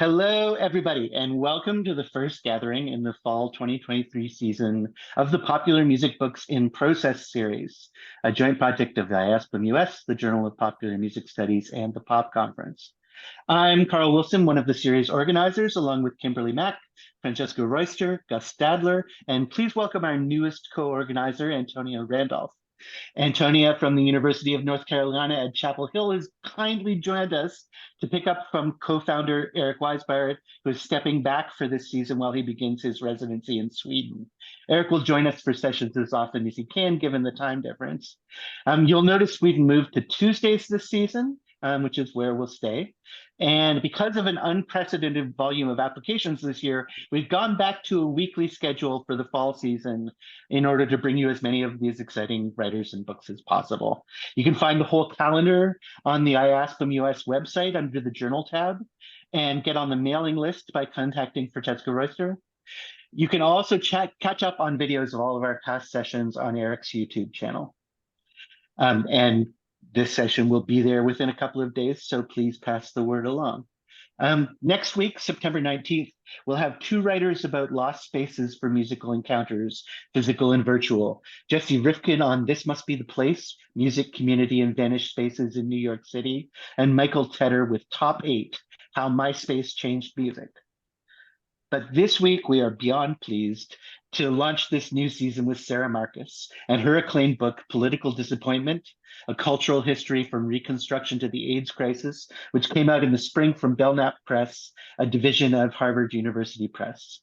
Hello, everybody, and welcome to the first gathering in the fall 2023 season of the Popular Music Books in Process series, a joint project of the IASPM US, the Journal of Popular Music Studies, and the POP Conference. I'm Carl Wilson, one of the series organizers, along with Kimberly Mack, Francesca Royster, Gus Stadler, and please welcome our newest co-organizer, Antonia Randolph. Antonia from the University of North Carolina at Chapel Hill has kindly joined us to pick up from co-founder Eric Weisbart, who is stepping back for this season while he begins his residency in Sweden. Eric will join us for sessions as often as he can, given the time difference. You'll notice we've moved to Tuesdays this season, which is where we'll stay. And because of an unprecedented volume of applications this year, we've gone back to a weekly schedule for the fall season in order to bring you as many of these exciting writers and books as possible. You can find the whole calendar on the IASPM US website under the Journal tab and get on the mailing list by contacting Francesca Royster. You can also catch up on videos of all of our past sessions on Eric's YouTube channel. And this session will be there within a couple of days, so please pass the word along. Next week, September 19th, we'll have two writers about lost spaces for musical encounters, physical and virtual. Jesse Rifkin on This Must Be the Place, Music, Community, and Vanished Spaces in New York City, and Michael Tedder with Top 8, How MySpace Changed Music. But this week, we are beyond pleased to launch this new season with Sara Marcus and her acclaimed book, Political Disappointment, A Cultural History from Reconstruction to the AIDS Crisis, which came out in the spring from Belknap Press, a division of Harvard University Press.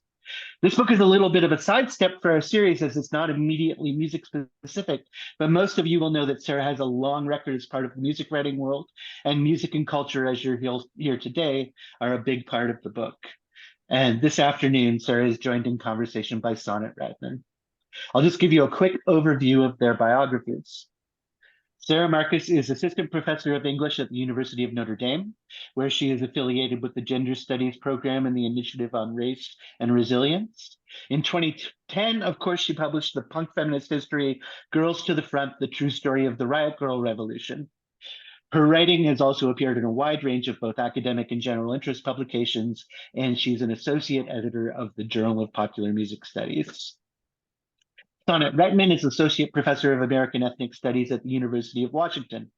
This book is a little bit of a sidestep for our series as it's not immediately music specific, but most of you will know that Sara has a long record as part of the music writing world, and music and culture, as you'll hear today, are a big part of the book. And this afternoon, Sara is joined in conversation by Sonnet Retman. I'll just give you a quick overview of their biographies. Sara Marcus is assistant professor of English at the University of Notre Dame, where she is affiliated with the Gender Studies program and the Initiative on Race and Resilience. In 2010, of course, she published the punk feminist history, Girls to the Front, The True Story of the Riot Grrrl Revolution. Her writing has also appeared in a wide range of both academic and general interest publications, and she's an associate editor of the Journal of Popular Music Studies. Sonnet Retman is Associate Professor of American Ethnic Studies at the University of Washington.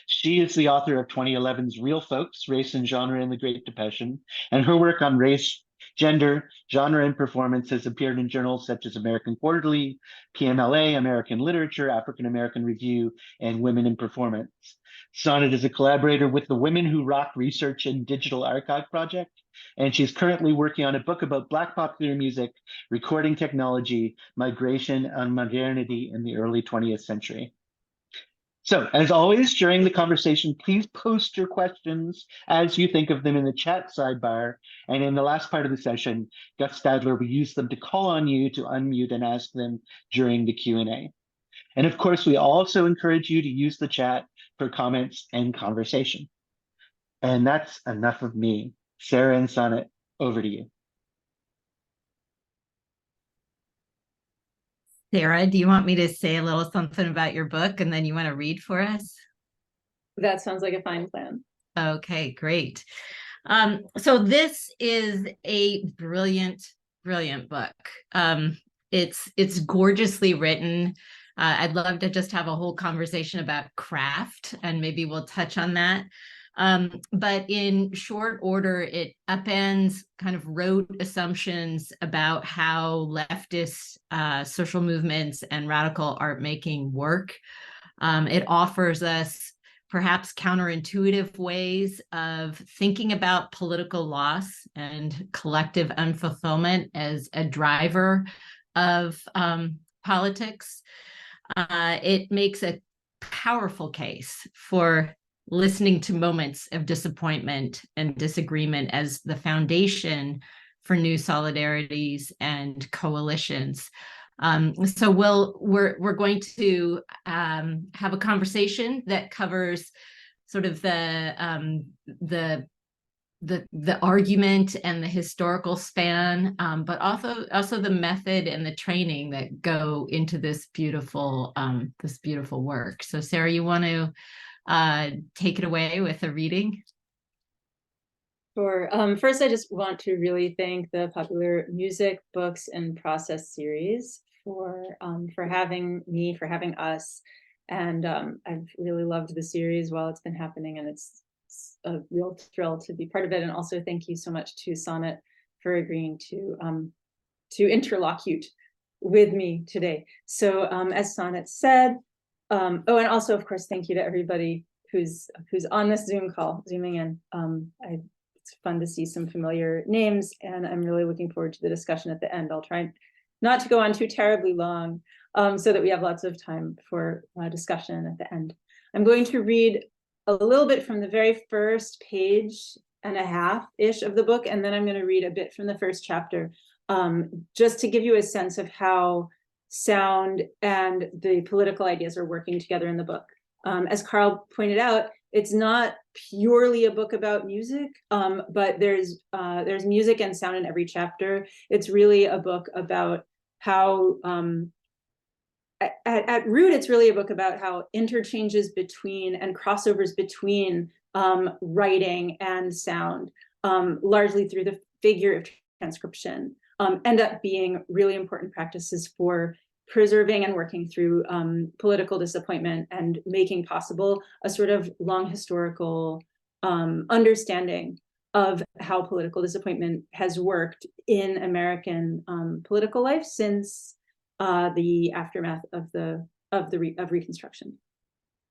She is the author of 2011's Real Folks, Race and Genre in the Great Depression, and her work on race, gender, genre, and performance has appeared in journals such as American Quarterly, PMLA, American Literature, African American Review, and Women in Performance. Sonnet is a collaborator with the Women Who Rock Research and Digital Archive Project, and she's currently working on a book about Black popular music, recording technology, migration, and modernity in the early 20th century. So, as always, during the conversation, please post your questions as you think of them in the chat sidebar, and in the last part of the session, Gus Stadler will use them to call on you to unmute and ask them during the Q&A. And of course, we also encourage you to use the chat for comments and conversation. And that's enough of me. Sara and Sonnet, over to you. Sara, do you want me to say a little something about your book and then you want to read for us? That sounds like a fine plan. Okay, great. So this is a brilliant book. It's gorgeously written. I'd love to just have a whole conversation about craft, and maybe we'll touch on that. But in short order, it upends kind of rote assumptions about how leftist social movements and radical art making work. It offers us perhaps counterintuitive ways of thinking about political loss and collective unfulfillment as a driver of politics. It makes a powerful case for listening to moments of disappointment and disagreement as the foundation for new solidarities and coalitions. So we're going to have a conversation that covers sort of the argument and the historical span, but also the method and the training that go into this beautiful work. So Sara, you want to take it away with a reading? Sure. First, I just want to really thank the Popular Music Books and Process series for having me, for having us. And I've really loved the series while it's been happening, and it's a real thrill to be part of it. And also thank you so much to Sonnet for agreeing to interlocute with me today. So as Sonnet said, oh, and also of course, thank you to everybody who's on this Zoom call, zooming in. It's fun to see some familiar names, and I'm really looking forward to the discussion at the end. I'll try not to go on too terribly long, so that we have lots of time for discussion at the end. I'm going to read a little bit from the very first page and a half-ish of the book, and then I'm going to read a bit from the first chapter, just to give you a sense of how sound and the political ideas are working together in the book. As Carl pointed out, it's not purely a book about music, but there's music and sound in every chapter. It's really a book about how, at root, it's really a book about how interchanges between and crossovers between writing and sound, largely through the figure of transcription, end up being really important practices for preserving and working through political disappointment and making possible a sort of long historical understanding of how political disappointment has worked in American political life since the aftermath of Reconstruction.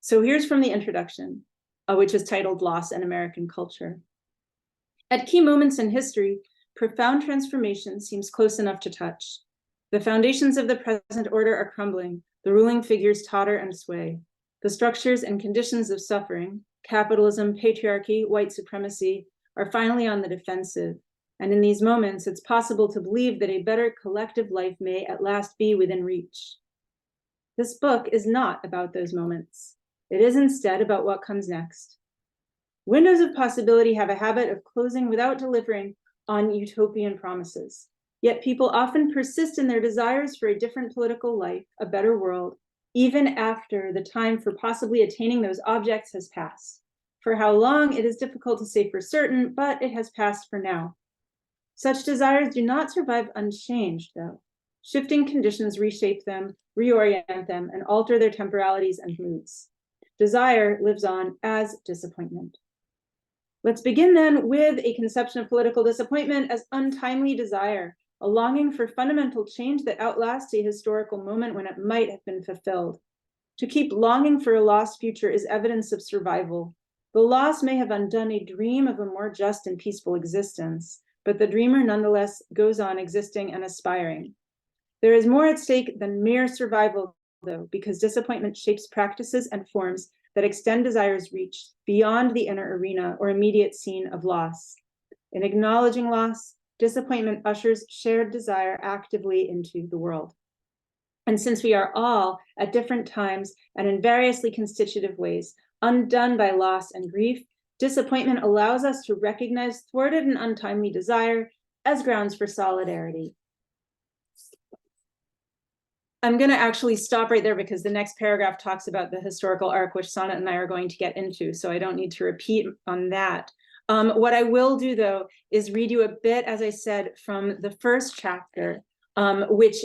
So here's from the introduction, which is titled "Loss and American Culture." At key moments in history, profound transformation seems close enough to touch. The foundations of the present order are crumbling, the ruling figures totter and sway. The structures and conditions of suffering, capitalism, patriarchy, white supremacy, are finally on the defensive. And in these moments, it's possible to believe that a better collective life may at last be within reach. This book is not about those moments. It is instead about what comes next. Windows of possibility have a habit of closing without delivering on utopian promises. Yet people often persist in their desires for a different political life, a better world, even after the time for possibly attaining those objects has passed. For how long, it is difficult to say for certain, but it has passed for now. Such desires do not survive unchanged, though. Shifting conditions reshape them, reorient them, and alter their temporalities and moods. Desire lives on as disappointment. Let's begin then with a conception of political disappointment as untimely desire, a longing for fundamental change that outlasts a historical moment when it might have been fulfilled. To keep longing for a lost future is evidence of survival. The loss may have undone a dream of a more just and peaceful existence, but the dreamer nonetheless goes on existing and aspiring. There is more at stake than mere survival, though, because disappointment shapes practices and forms that extend desire's reach beyond the inner arena or immediate scene of loss. In acknowledging loss, disappointment ushers shared desire actively into the world. And since we are all, at different times and in variously constitutive ways, undone by loss and grief, disappointment allows us to recognize thwarted and untimely desire as grounds for solidarity. I'm going to actually stop right there because the next paragraph talks about the historical arc, which Sonnet and I are going to get into, so I don't need to repeat on that. What I will do, though, is read you a bit, as I said, from the first chapter, which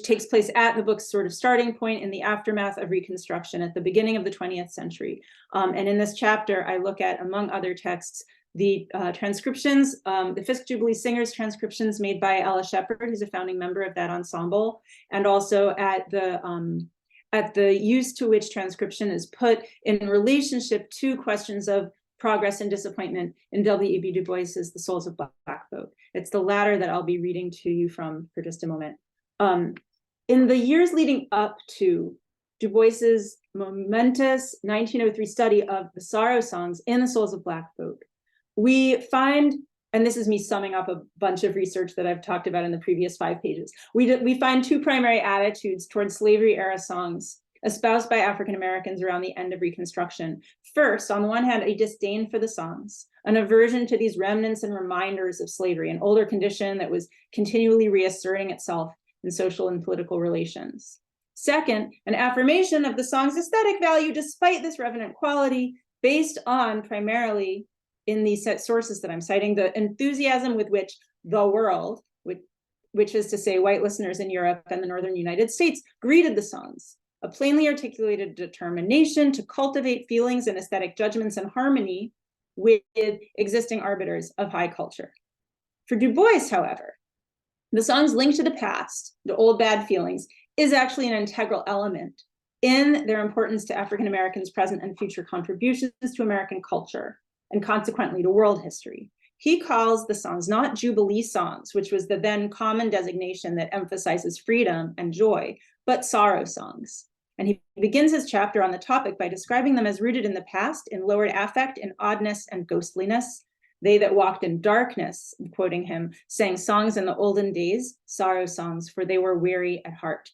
takes place at the book's sort of starting point in the aftermath of Reconstruction at the beginning of the 20th century. And in this chapter, I look at, among other texts, the transcriptions, the Fisk Jubilee Singers transcriptions made by Ella Shepherd, who's a founding member of that ensemble, and also at the use to which transcription is put in relationship to questions of progress and disappointment in W.E.B. Du Bois's The Souls of Black Folk. It's the latter that I'll be reading to you from for just a moment. In the years leading up to Du Bois's momentous 1903 study of the sorrow songs in The Souls of Black Folk, we find, and this is me summing up a bunch of research that I've talked about in the previous 5 pages, we find 2 primary attitudes towards slavery-era songs espoused by African Americans around the end of Reconstruction. First, on the one hand, a disdain for the songs, an aversion to these remnants and reminders of slavery, an older condition that was continually reasserting itself in social and political relations. Second, an affirmation of the song's aesthetic value despite this revenant quality, based on primarily in these set sources that I'm citing, the enthusiasm with which the world, which is to say white listeners in Europe and the northern United States, greeted the songs, a plainly articulated determination to cultivate feelings and aesthetic judgments in harmony with existing arbiters of high culture. For Du Bois, however, the songs linked to the past, the old bad feelings, is actually an integral element in their importance to African Americans' present and future contributions to American culture, and consequently to world history. He calls the songs not Jubilee songs, which was the then common designation that emphasizes freedom and joy, but sorrow songs. And he begins his chapter on the topic by describing them as rooted in the past, in lowered affect, in oddness and ghostliness. They that walked in darkness, quoting him, sang songs in the olden days, sorrow songs, for they were weary at heart.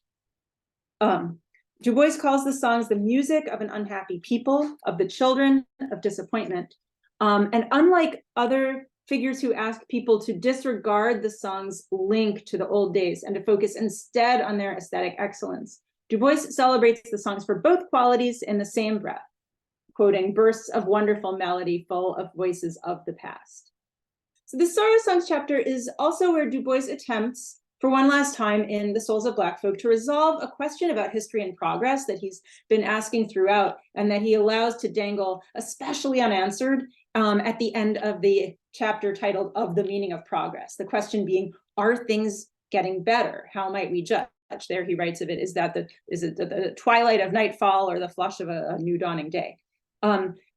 Du Bois calls the songs the music of an unhappy people, of the children of disappointment. And unlike other figures who ask people to disregard the song's link to the old days and to focus instead on their aesthetic excellence, Du Bois celebrates the songs for both qualities in the same breath, quoting bursts of wonderful melody full of voices of the past. So the Sorrow Songs chapter is also where Du Bois attempts, for one last time in The Souls of Black Folk, to resolve a question about history and progress that he's been asking throughout and that he allows to dangle, especially unanswered, at the end of the chapter titled Of the Meaning of Progress. The question being, are things getting better? How might we judge? There he writes of it, is it the twilight of nightfall or the flush of a new dawning day?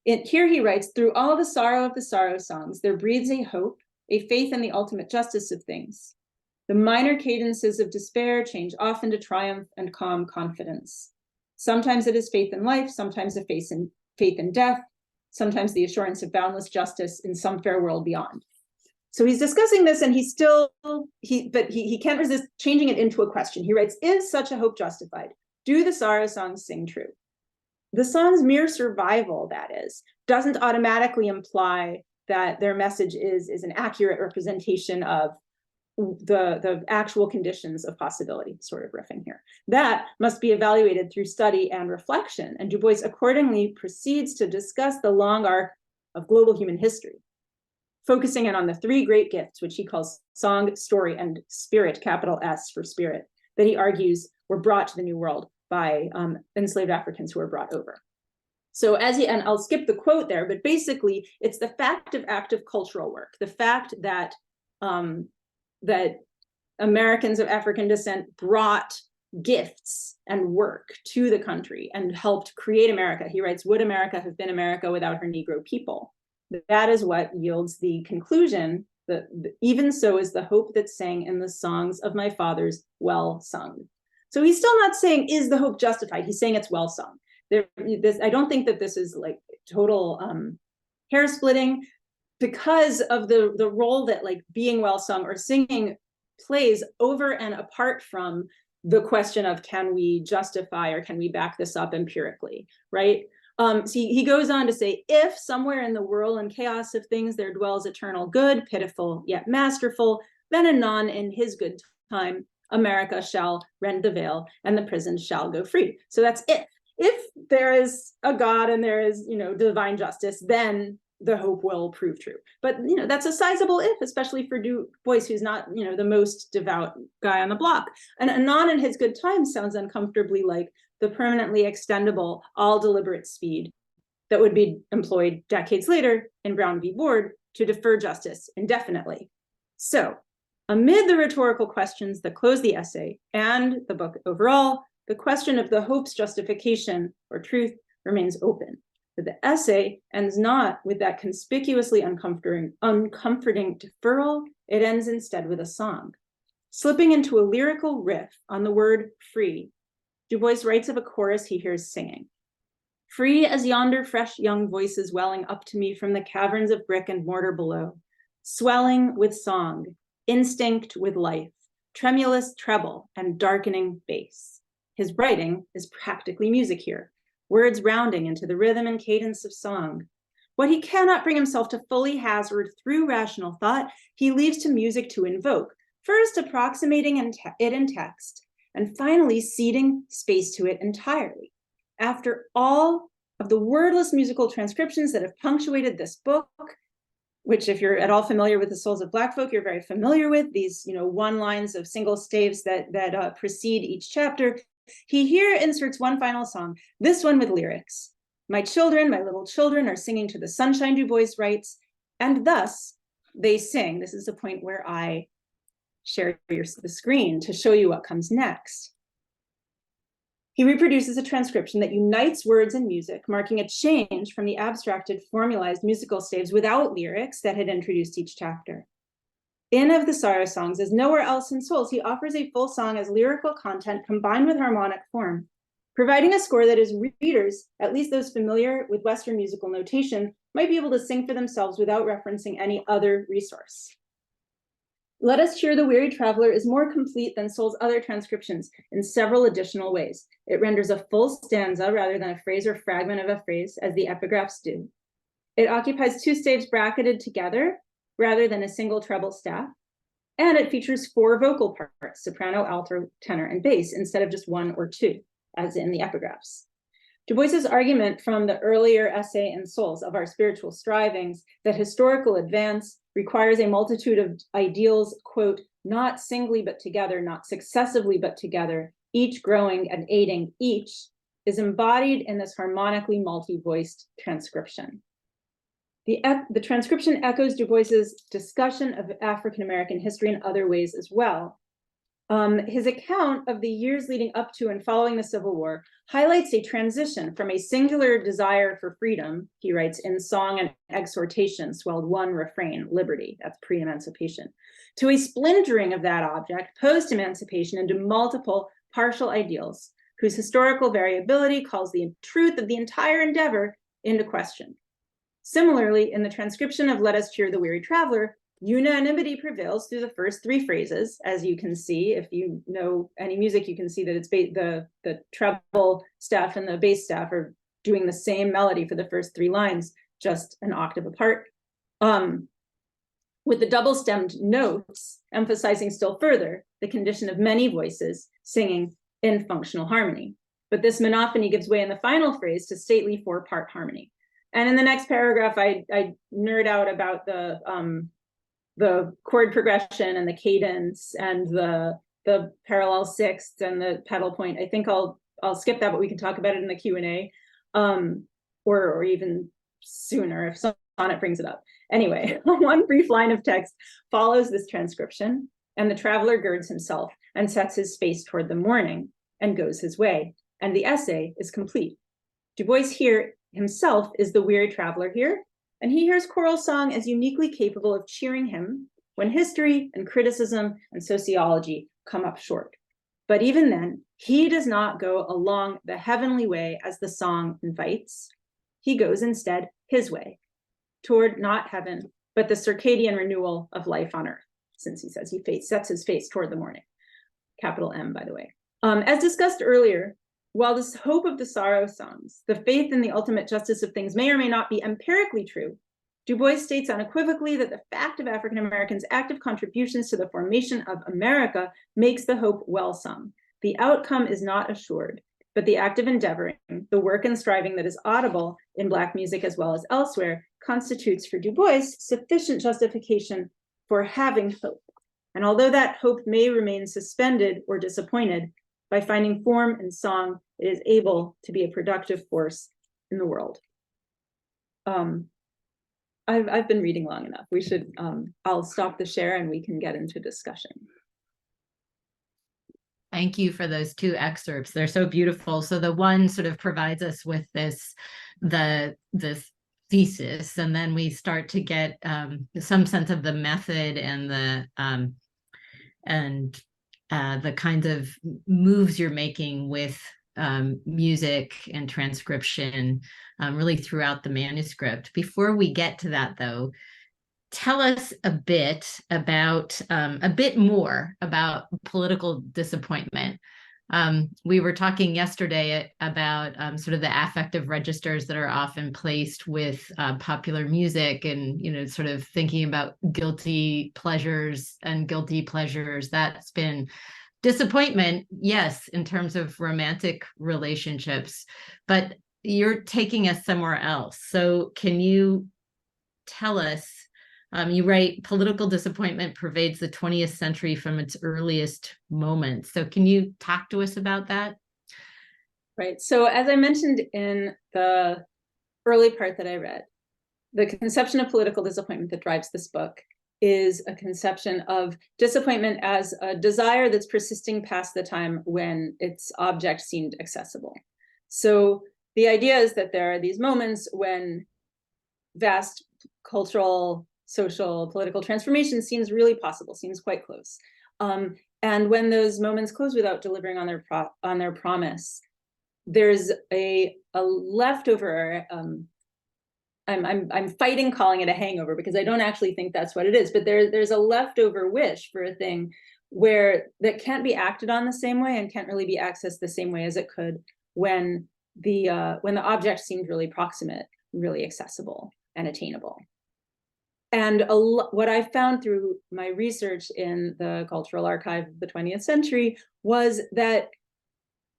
Here he writes, through all the sorrow of the sorrow songs, there breathes a hope, a faith in the ultimate justice of things. The minor cadences of despair change often to triumph and calm confidence. Sometimes it is faith in life, sometimes a faith in death, sometimes the assurance of boundless justice in some fair world beyond. So he's discussing this, and he can't resist changing it into a question. He writes, is such a hope justified? Do the sorrow songs sing true? The song's mere survival, that is, doesn't automatically imply that their message is an accurate representation of the actual conditions of possibility, sort of riffing here. That must be evaluated through study and reflection, and Du Bois accordingly proceeds to discuss the long arc of global human history, focusing in on the three great gifts, which he calls song, story, and spirit, capital S for spirit, that he argues were brought to the New World by enslaved Africans who were brought over. So and I'll skip the quote there, but basically it's the fact of active cultural work, the fact that that Americans of African descent brought gifts and work to the country and helped create America. He writes, would America have been America without her Negro people? That is what yields the conclusion that even so is the hope that sang in the songs of my fathers well sung. So he's still not saying, is the hope justified? He's saying it's well sung. I don't think that this is like total hair splitting, because of the role that like being well sung or singing plays over and apart from the question of can we justify or can we back this up empirically, right? So he goes on to say, if somewhere in the whirl and chaos of things there dwells eternal good, pitiful yet masterful, then anon in his good time, America shall rend the veil and the prisons shall go free. So that's if. If there is a God and there is, divine justice, then the hope will prove true. But, that's a sizable if, especially for Du Bois, who's not, the most devout guy on the block. And anon in his good times sounds uncomfortably like the permanently extendable, all deliberate speed that would be employed decades later in Brown v. Board to defer justice indefinitely. So amid the rhetorical questions that close the essay and the book overall, the question of the hope's justification or truth remains open. But the essay ends not with that conspicuously uncomforting deferral. It ends instead with a song. Slipping into a lyrical riff on the word free, Du Bois writes of a chorus he hears singing. Free as yonder fresh young voices welling up to me from the caverns of brick and mortar below, swelling with song, instinct with life, tremulous treble and darkening bass. His writing is practically music here, words rounding into the rhythm and cadence of song. What he cannot bring himself to fully hazard through rational thought, he leaves to music to invoke, first approximating it in text, and finally ceding space to it entirely. After all of the wordless musical transcriptions that have punctuated this book, which if you're at all familiar with the Souls of Black Folk, you're very familiar with these, one lines of single staves that precede each chapter. He here inserts one final song, this one with lyrics. My children, my little children, are singing to the sunshine, Du Bois writes, and thus they sing. This is the point where I share the screen to show you what comes next. He reproduces a transcription that unites words and music, marking a change from the abstracted, formalized musical staves without lyrics that had introduced each chapter. In Of the Sara Songs, as nowhere else in Souls, he offers a full song as lyrical content combined with harmonic form, providing a score that his readers, at least those familiar with Western musical notation, might be able to sing for themselves without referencing any other resource. Let Us Cheer the Weary Traveler is more complete than Souls' other transcriptions in several additional ways. It renders a full stanza rather than a phrase or fragment of a phrase, as the epigraphs do. It occupies two staves bracketed together rather than a single treble staff. And it features 4 vocal parts, soprano, alto, tenor, and bass, instead of just 1 or 2, as in the epigraphs. Du Bois's argument from the earlier essay in Souls of our spiritual strivings that historical advance requires a multitude of ideals, quote, not singly but together, not successively but together, each growing and aiding each, is embodied in this harmonically multi-voiced transcription. The transcription echoes Du Bois's discussion of African-American history in other ways as well. His account of the years leading up to and following the Civil War highlights a transition from a singular desire for freedom, he writes, in song and exhortation swelled one refrain, liberty, that's pre-emancipation, to a splintering of that object post-emancipation into multiple partial ideals, whose historical variability calls the truth of the entire endeavor into question. Similarly, in the transcription of Let Us Cheer the Weary Traveler, unanimity prevails through the first 3 phrases, as you can see. If you know any music, you can see that it's the treble staff and the bass staff are doing the same melody for the first 3 lines, just an octave apart. With the double-stemmed notes emphasizing still further the condition of many voices singing in functional harmony. But this monophony gives way in the final phrase to stately 4-part harmony. And in the next paragraph, I nerd out about the chord progression and the cadence and the parallel sixths and the pedal point. I think I'll skip that, but we can talk about it in the Q&A, or even sooner if Sonnet brings it up. Anyway, one brief line of text follows this transcription, and the traveler girds himself and sets his face toward the morning and goes his way, and the essay is complete. Du Bois here himself is the weary traveler here, and he hears choral song as uniquely capable of cheering him when history and criticism and sociology come up short. But even then, he does not go along the heavenly way as the song invites. He goes instead his way, toward not heaven, but the circadian renewal of life on earth, since he says he sets his face toward the morning. Capital M, by the way. As discussed earlier, while this hope of the Sara Songs, the faith in the ultimate justice of things may or may not be empirically true, Du Bois states unequivocally that the fact of African Americans' active contributions to the formation of America makes the hope well sung. The outcome is not assured, but the active endeavoring, the work and striving that is audible in Black music as well as elsewhere, constitutes for Du Bois sufficient justification for having hope. And although that hope may remain suspended or disappointed, by finding form in song, it is able to be a productive force in the world. I've been reading long enough. We should, I'll stop the share and we can get into discussion. Thank you for those 2 excerpts. They're so beautiful. So the one sort of provides us with this thesis, and then we start to get some sense of the method and the kinds of moves you're making with music and transcription really throughout the manuscript. Before we get to that, though, tell us a bit more about political disappointment. We were talking yesterday about sort of the affective registers that are often placed with popular music, and sort of thinking about guilty pleasures and guilty pleasures. That's been disappointment, yes, in terms of romantic relationships, but you're taking us somewhere else. So can you tell us You write, political disappointment pervades the 20th century from its earliest moments. So can you talk to us about that? Right. So as I mentioned in the early part that I read, the conception of political disappointment that drives this book is a conception of disappointment as a desire that's persisting past the time when its object seemed accessible. So the idea is that there are these moments when vast cultural, social, political transformation seems really possible, seems quite close. And when those moments close without delivering on their promise, there's a leftover. I'm fighting calling it a hangover because I don't actually think that's what it is. But there's a leftover wish for a thing that can't be acted on the same way and can't really be accessed the same way as it could when the object seemed really proximate, really accessible and attainable. And what I found through my research in the Cultural Archive of the 20th century was that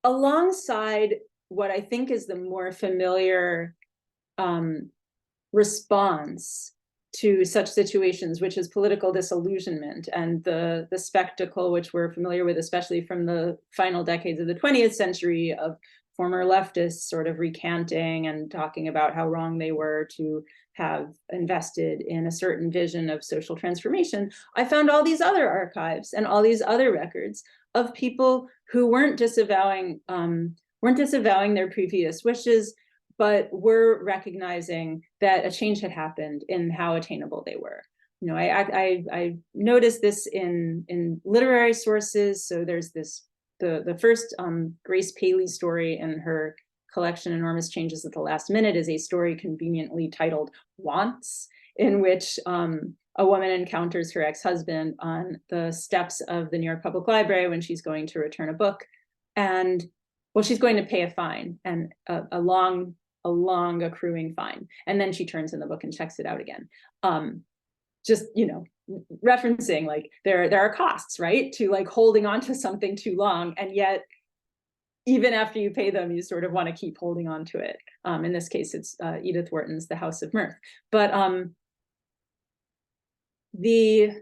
alongside what I think is the more familiar response to such situations, which is political disillusionment and the spectacle which we're familiar with, especially from the final decades of the 20th century, of former leftists sort of recanting and talking about how wrong they were to have invested in a certain vision of social transformation. I found all these other archives and all these other records of people who weren't disavowing their previous wishes, but were recognizing that a change had happened in how attainable they were. You know, I noticed this in literary sources. So there's the first Grace Paley story in her collection Enormous Changes at the Last Minute is a story conveniently titled Wants, in which a woman encounters her ex-husband on the steps of the New York Public Library when she's going to return a book. And well, she's going to pay a fine, and a long accruing fine. And then she turns in the book and checks it out again. Just, you know, referencing like there are costs, right, to like holding on to something too long, and yet even after you pay them, you sort of want to keep holding on to it. In this case, it's Edith Wharton's The House of Mirth. But the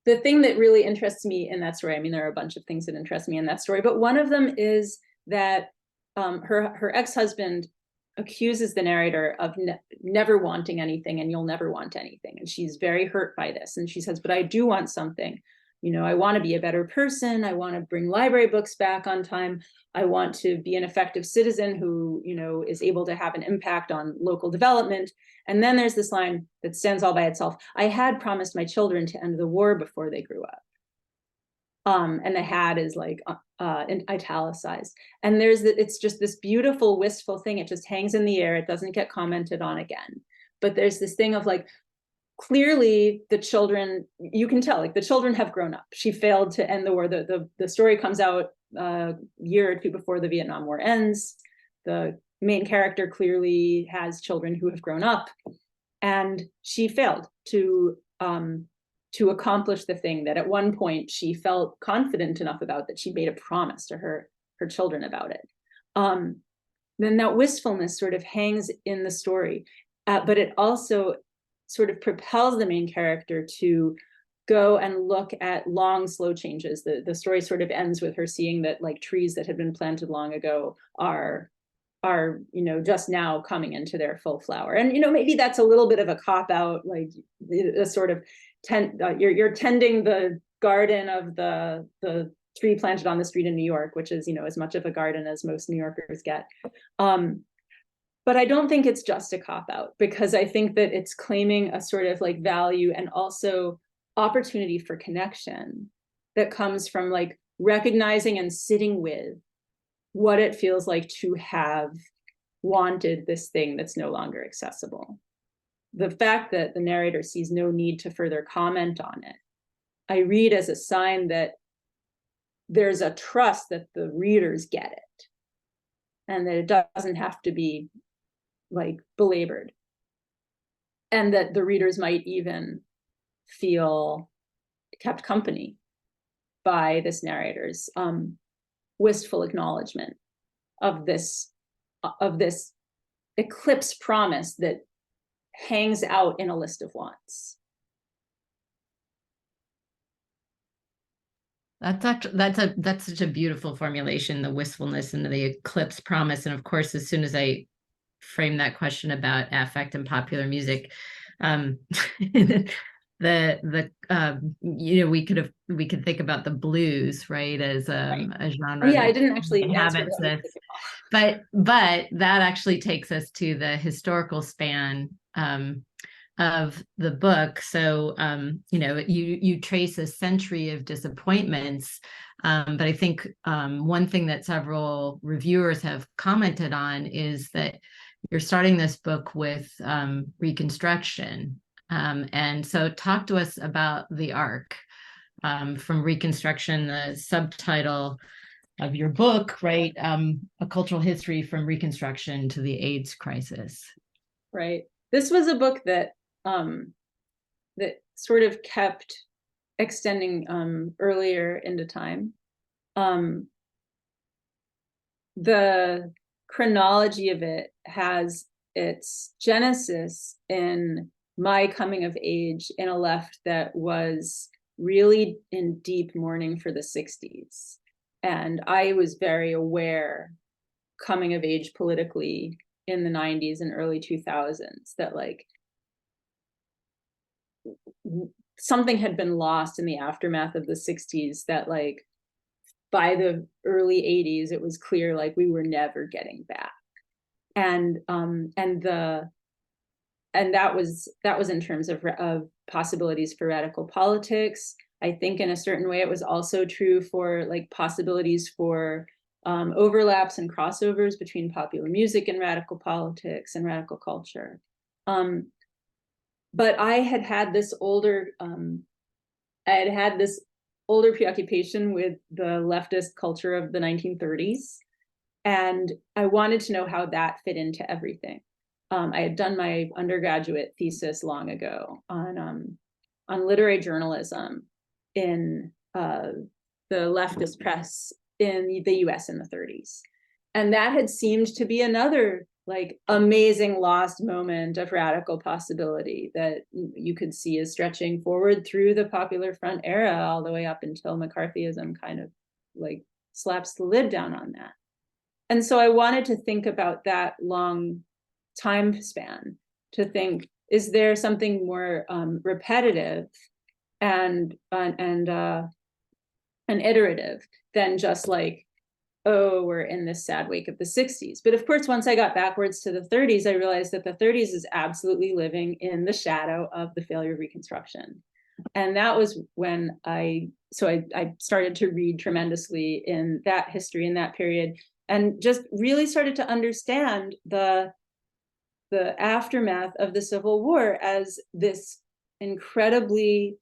thing that really interests me in that story, I mean, there are a bunch of things that interest me in that story, but one of them is that her ex-husband accuses the narrator of never wanting anything, and you'll never want anything. And she's very hurt by this. And she says, but I do want something. You know, I want to be a better person. I want to bring library books back on time. I want to be an effective citizen who, you know, is able to have an impact on local development. And then there's this line that stands all by itself. I had promised my children to end the war before they grew up. And the had is like italicized. And it's just this beautiful, wistful thing. It just hangs in the air. It doesn't get commented on again. But there's this thing of like, clearly the children, you can tell, like the children have grown up. She failed to end the war. The story comes out a year or two before the Vietnam War ends. The main character clearly has children who have grown up, and she failed to accomplish the thing that at one point she felt confident enough about that she made a promise to her children about it. Then that wistfulness sort of hangs in the story, but it also sort of propels the main character to go and look at long, slow changes. The story sort of ends with her seeing that like trees that had been planted long ago are, you know, just now coming into their full flower. And, you know, maybe that's a little bit of a cop out, like a sort of you're tending the garden of the tree planted on the street in New York, which is, you know, as much of a garden as most New Yorkers get. But I don't think it's just a cop-out, because I think that it's claiming a sort of like value and also opportunity for connection that comes from like recognizing and sitting with what it feels like to have wanted this thing that's no longer accessible. The fact that the narrator sees no need to further comment on it, I read as a sign that there's a trust that the readers get it, and that it doesn't have to be like belabored, and that the readers might even feel kept company by this narrator's wistful acknowledgement of this eclipse promise that hangs out in a list of wants. That's such a beautiful formulation, the wistfulness and the eclipse promise. And of course, as soon as I frame that question about affect and popular music, we could think about the blues, right, as Right. a genre. Yeah, I that didn't actually answer inhabits that. this. But that actually takes us to the historical span of the book. So you trace a century of disappointments, but I think one thing that several reviewers have commented on is that you're starting this book with Reconstruction. And so talk to us about the arc from Reconstruction, the subtitle of your book, right? A cultural history from Reconstruction to the AIDS crisis. Right. This was a book that that sort of kept extending earlier into time. The chronology of it has its genesis in my coming of age in a left that was really in deep mourning for the 60s. And I was very aware coming of age politically in the 90s and early 2000s that like something had been lost in the aftermath of the 60s, that like by the early 80s it was clear like we were never getting back. And that was in terms of possibilities for radical politics. I think in a certain way it was also true for like possibilities for overlaps and crossovers between popular music and radical politics and radical culture. But I had this older preoccupation with the leftist culture of the 1930s, and I wanted to know how that fit into everything. I had done my undergraduate thesis long ago on literary journalism in the leftist press in the US in the 30s. And that had seemed to be another like amazing lost moment of radical possibility that you could see as stretching forward through the Popular Front era all the way up until McCarthyism kind of like slaps the lid down on that. And so I wanted to think about that long time span, to think, is there something more repetitive and iterative than just like, oh, we're in this sad wake of the 60s. But of course, once I got backwards to the 30s, I realized that the 30s is absolutely living in the shadow of the failure of Reconstruction. And that was when I started to read tremendously in that history, in that period, and just really started to understand the aftermath of the Civil War as this incredibly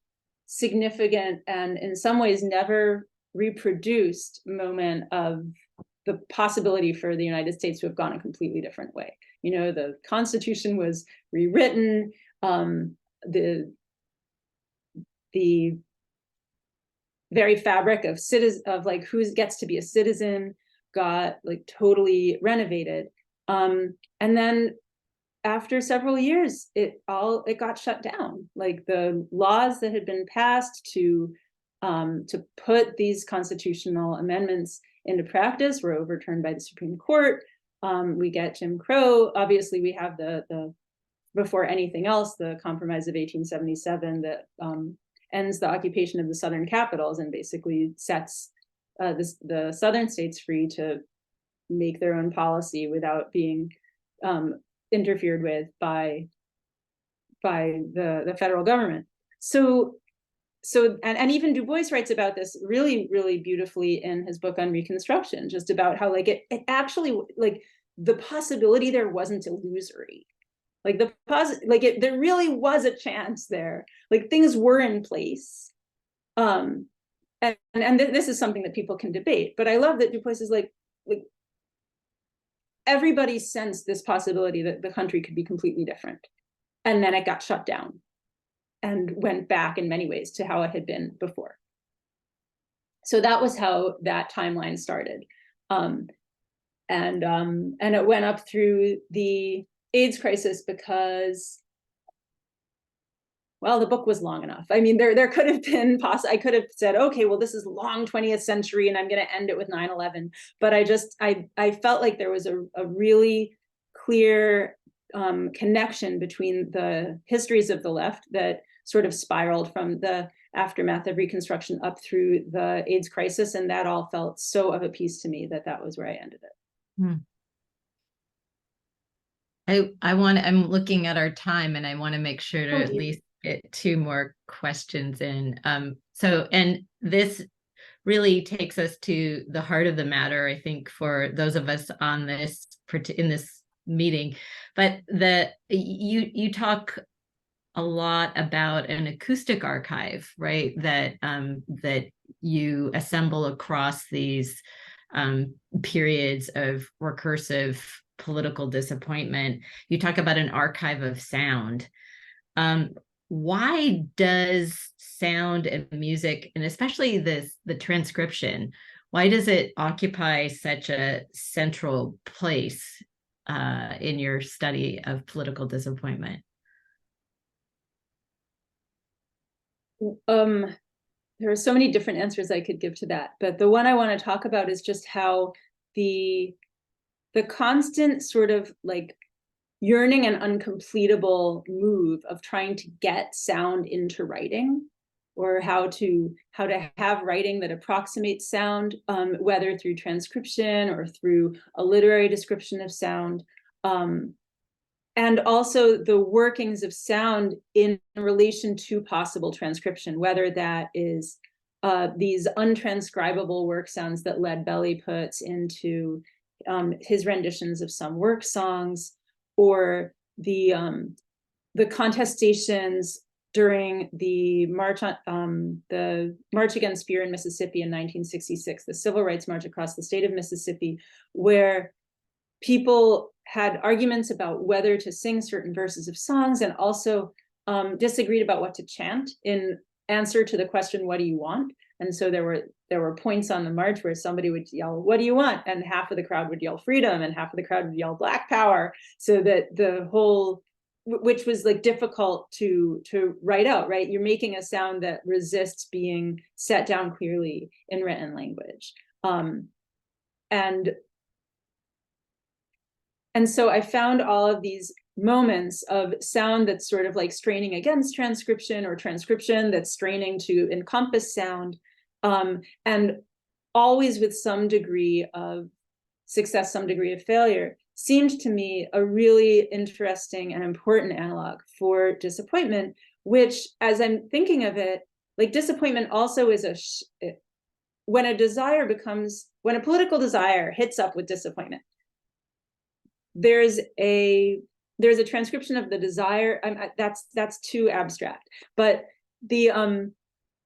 significant and in some ways never reproduced moment of the possibility for the United States to have gone a completely different way. You know, the Constitution was rewritten, the very fabric of like who gets to be a citizen got like totally renovated. And then after several years, it got shut down. Like the laws that had been passed to put these constitutional amendments into practice were overturned by the Supreme Court. We get Jim Crow. Obviously, we have the before anything else, the Compromise of 1877 that ends the occupation of the Southern capitals and basically sets the Southern states free to make their own policy without being interfered with by the federal government. So and even Du Bois writes about this really, really beautifully in his book on Reconstruction, just about how like it actually like the possibility there wasn't illusory. Like there really was a chance there. Like things were in place. And this is something that people can debate, but I love that Du Bois is like everybody sensed this possibility that the country could be completely different. And then it got shut down and went back in many ways to how it had been before. So that was how that timeline started. And it went up through the AIDS crisis because well, the book was long enough. I mean, there could have been I could have said, okay, well, this is long 20th century and I'm going to end it with 9/11. But I felt like there was a really clear connection between the histories of the left that sort of spiraled from the aftermath of Reconstruction up through the AIDS crisis. And that all felt so of a piece to me that was where I ended it. I'm looking at our time and I want to make sure to at least get 2 more questions in. And this really takes us to the heart of the matter, I think, for those of us on this in this meeting. But you talk a lot about an acoustic archive, right? That you assemble across these periods of recursive political disappointment. You talk about an archive of sound. Why does sound and music, and especially the transcription, why does it occupy such a central place in your study of political disappointment? There are so many different answers I could give to that, but the one I want to talk about is just how the constant sort of like yearning and uncompletable move of trying to get sound into writing, or how to have writing that approximates sound, whether through transcription or through a literary description of sound, and also the workings of sound in relation to possible transcription, whether that is these untranscribable work sounds that Lead Belly puts into his renditions of some work songs, or the contestations during the march against fear in Mississippi in 1966, the civil rights march across the state of Mississippi, where people had arguments about whether to sing certain verses of songs, and also disagreed about what to chant in answer to the question, what do you want? And so there were points on the march where somebody would yell, what do you want? And half of the crowd would yell freedom, and half of the crowd would yell Black power. So that the whole, which was like difficult to write out, right? You're making a sound that resists being set down clearly in written language. And so I found all of these moments of sound that's sort of like straining against transcription, or transcription that's straining to encompass sound, and always with some degree of success, some degree of failure, seemed to me a really interesting and important analog for disappointment, which, as I'm thinking of it, like disappointment also is when a political desire hits up with disappointment, there's a transcription of the desire. That's too abstract, but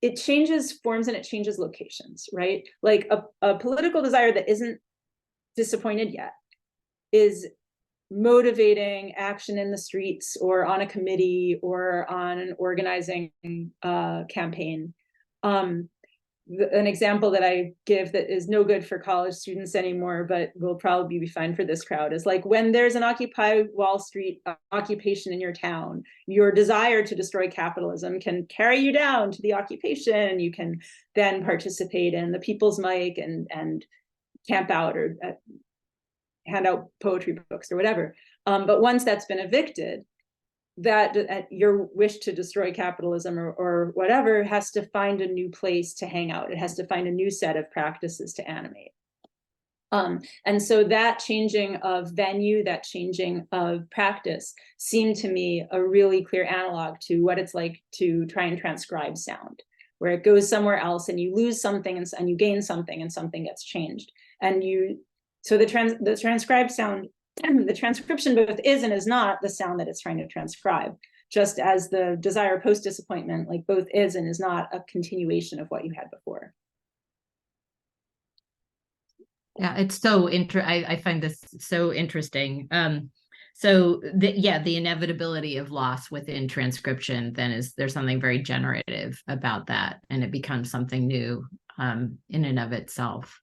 it changes forms and it changes locations, right? Like a political desire that isn't disappointed yet is motivating action in the streets, or on a committee, or on an organizing campaign. An example that I give that is no good for college students anymore, but will probably be fine for this crowd, is like when there's an Occupy Wall Street occupation in your town, your desire to destroy capitalism can carry you down to the occupation. You can then participate in the People's Mic and camp out, or hand out poetry books or whatever. But once that's been evicted, that your wish to destroy capitalism or whatever has to find a new place to hang out. It has to find a new set of practices to animate. And so that changing of venue, that changing of practice, seemed to me a really clear analog to what it's like to try and transcribe sound, where it goes somewhere else and you lose something and you gain something, and something gets changed. So the transcribed sound, the transcription both is and is not the sound that it's trying to transcribe, just as the desire post-disappointment, like, both is and is not a continuation of what you had before. Yeah, it's so I find this so interesting. So the inevitability of loss within transcription, then there's something very generative about that, and it becomes something new in and of itself.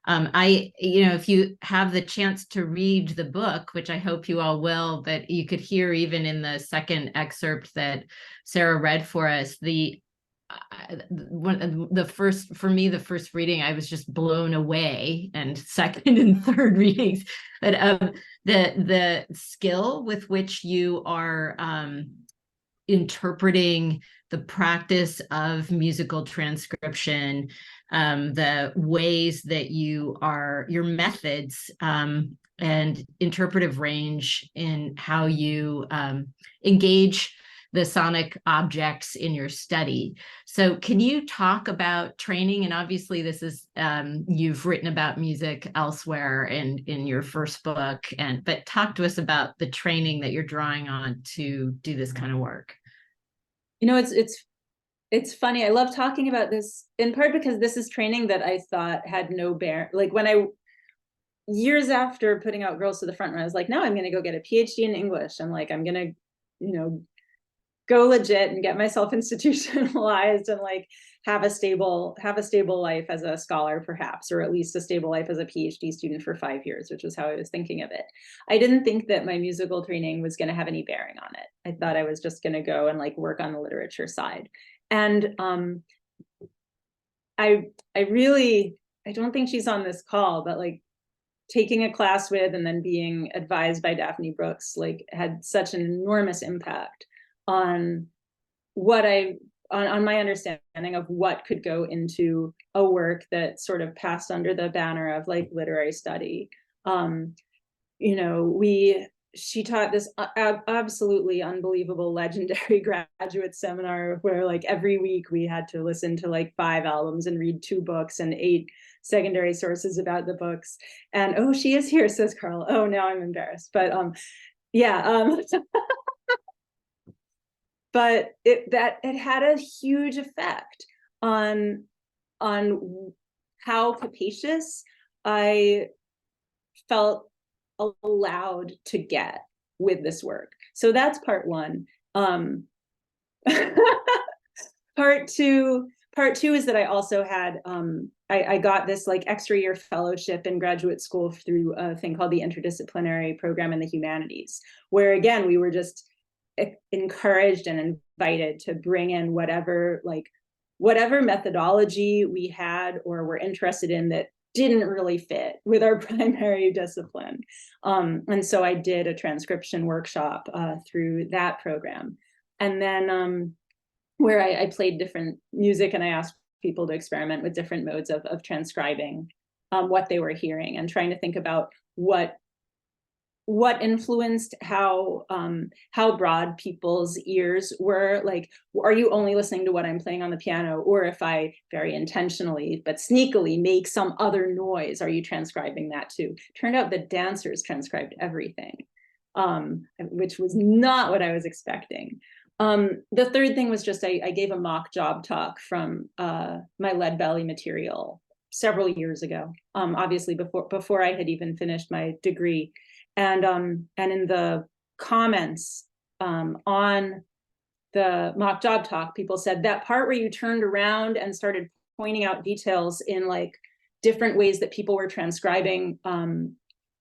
if you have the chance to read the book, which I hope you all will, but you could hear even in the second excerpt that Sara read for us, the first reading, I was just blown away, and second and third readings, but the skill with which you are interpreting the practice of musical transcription, the ways that your methods and interpretive range in how you engage the sonic objects in your study. So can you talk about training? And obviously this is, you've written about music elsewhere in your first book, but talk to us about the training that you're drawing on to do this kind of work. It's funny. I love talking about this in part because this is training that I thought had no bear. Like years after putting out Girls to the Front, I was like, no, I'm going to go get a PhD in English. I'm like, I'm going to, go legit and get myself institutionalized and like have a stable life as a scholar, perhaps, or at least a stable life as a PhD student for 5 years, which was how I was thinking of it. I didn't think that my musical training was going to have any bearing on it. I thought I was just going to go and like work on the literature side. And I don't think she's on this call, but like taking a class with and then being advised by Daphne Brooks like had such an enormous impact on on my understanding of what could go into a work that sort of passed under the banner of like literary study. She taught this absolutely unbelievable, legendary graduate seminar where like every week we had to listen to like 5 albums and read 2 books and 8 secondary sources about the books. And oh, she is here, says Carl. Oh, now I'm embarrassed. But but it had a huge effect on how capacious I felt allowed to get with this work. So that's part one. Part two is that I also had I got this like extra year fellowship in graduate school through a thing called the Interdisciplinary Program in the Humanities, where again we were just encouraged and invited to bring in whatever methodology we had or were interested in that didn't really fit with our primary discipline. And so I did a transcription workshop through that program. And then where I played different music and I asked people to experiment with different modes of transcribing what they were hearing and trying to think about what influenced how broad people's ears were. Like, are you only listening to what I'm playing on the piano, or if I very intentionally but sneakily make some other noise, are you transcribing that too? Turned out the dancers transcribed everything, which was not what I was expecting. The third thing was just I gave a mock job talk from my Lead Belly material several years ago, obviously before I had even finished my degree. And in the comments on the mock job talk, people said that part where you turned around and started pointing out details in like different ways that people were transcribing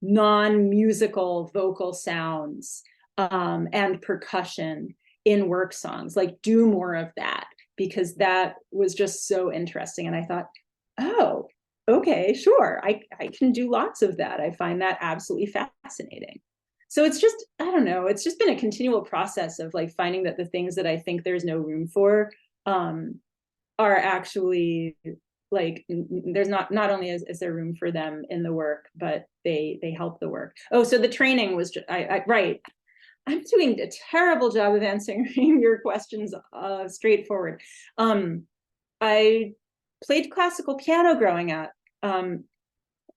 non-musical vocal sounds and percussion in work songs, like do more of that, because that was just so interesting. And I thought, oh, okay, sure, I can do lots of that. I find that absolutely fascinating. So it's just, I don't know, it's just been a continual process of like finding that the things that I think there's no room for are actually like, there's not only is there room for them in the work, but they help the work. Oh, so the training was just, right. I'm doing a terrible job of answering your questions straightforward. I played classical piano growing up. And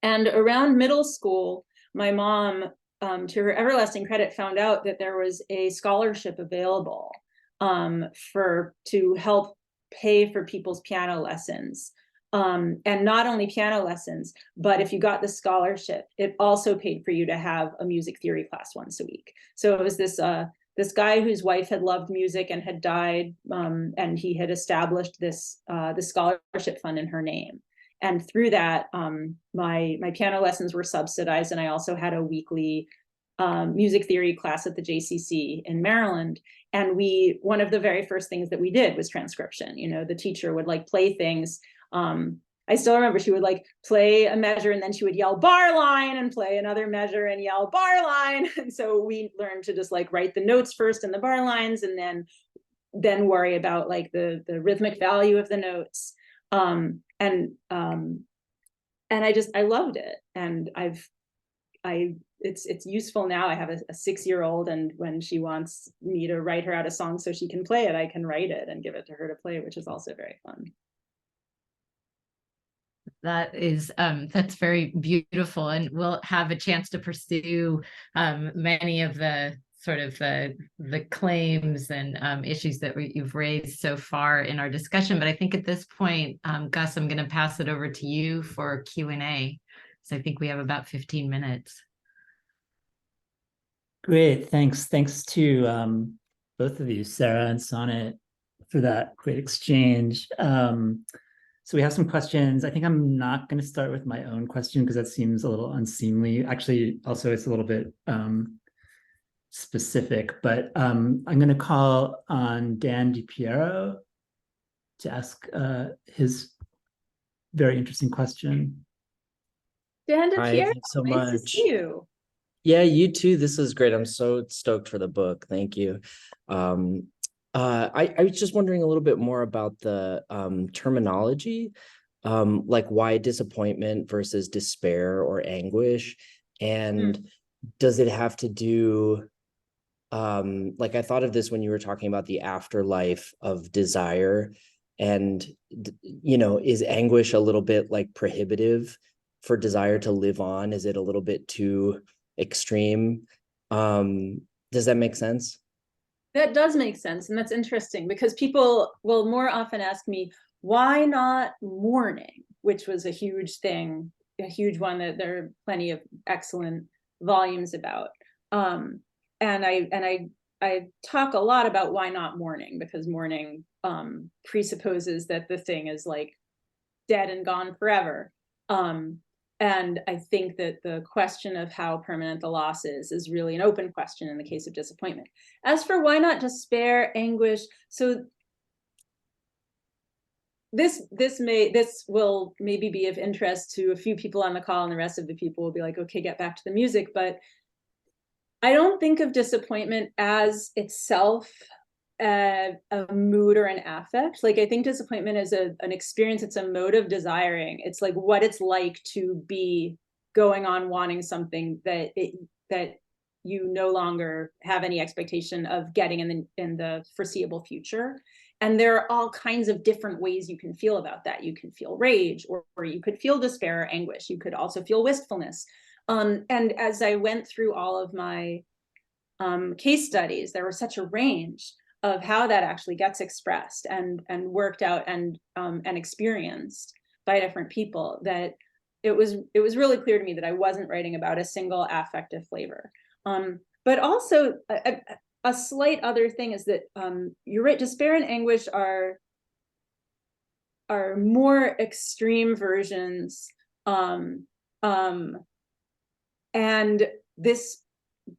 around middle school, my mom, to her everlasting credit, found out that there was a scholarship available to help pay for people's piano lessons. And not only piano lessons, but if you got the scholarship, it also paid for you to have a music theory class once a week. So it was this guy whose wife had loved music and had died, and he had established this the scholarship fund in her name. And through that, my piano lessons were subsidized, and I also had a weekly music theory class at the JCC in Maryland. And one of the very first things that we did was transcription. You know, the teacher would like play things. I still remember she would like play a measure and then she would yell bar line and play another measure and yell bar line. And so we learned to just like write the notes first in the bar lines and then worry about like the rhythmic value of the notes. And I loved it. And it's useful now. I have a 6-year-old, and when she wants me to write her out a song so she can play it, I can write it and give it to her to play, which is also very fun. That is that's very beautiful, and we'll have a chance to pursue many of the sort of the claims and issues that you've raised so far in our discussion. But I think at this point, Gus, I'm going to pass it over to you for Q&A. So I think we have about 15 minutes. Great, thanks. Thanks to both of you, Sara and Sonnet, for that great exchange. So we have some questions. I think I'm not going to start with my own question because that seems a little unseemly. Actually, also it's a little bit specific, but I'm going to call on Dan DiPiero to ask his very interesting question. Dan DiPiero, Hi, thanks so nice much. to see you. Yeah, you too. This is great. I'm so stoked for the book. Thank you. I was just wondering a little bit more about the terminology, like why disappointment versus despair or anguish, and does it have to do, like I thought of this when you were talking about the afterlife of desire, and you know, is anguish a little bit like prohibitive for desire to live on? Is it a little bit too extreme? Does that make sense? That does make sense. And that's interesting because people will more often ask me, why not mourning? Which was a huge thing, a huge one that there are plenty of excellent volumes about. And I talk a lot about why not mourning, because mourning presupposes that the thing is like dead and gone forever. And I think that the question of how permanent the loss is really an open question in the case of disappointment. As for why not despair, anguish, so this will maybe be of interest to a few people on the call, and the rest of the people will be like, okay, get back to the music. But I don't think of disappointment as itself a mood or an affect. Like I think disappointment is an experience. It's a mode of desiring. It's like what it's like to be going on wanting something that you no longer have any expectation of getting in the foreseeable future. And there are all kinds of different ways you can feel about that. You can feel rage, or you could feel despair or anguish. You could also feel wistfulness. And as I went through all of my case studies, there was such a range of how that actually gets expressed and worked out and experienced by different people, that it was really clear to me that I wasn't writing about a single affective flavor. But also a slight other thing is that you're right, despair and anguish are more extreme versions. And this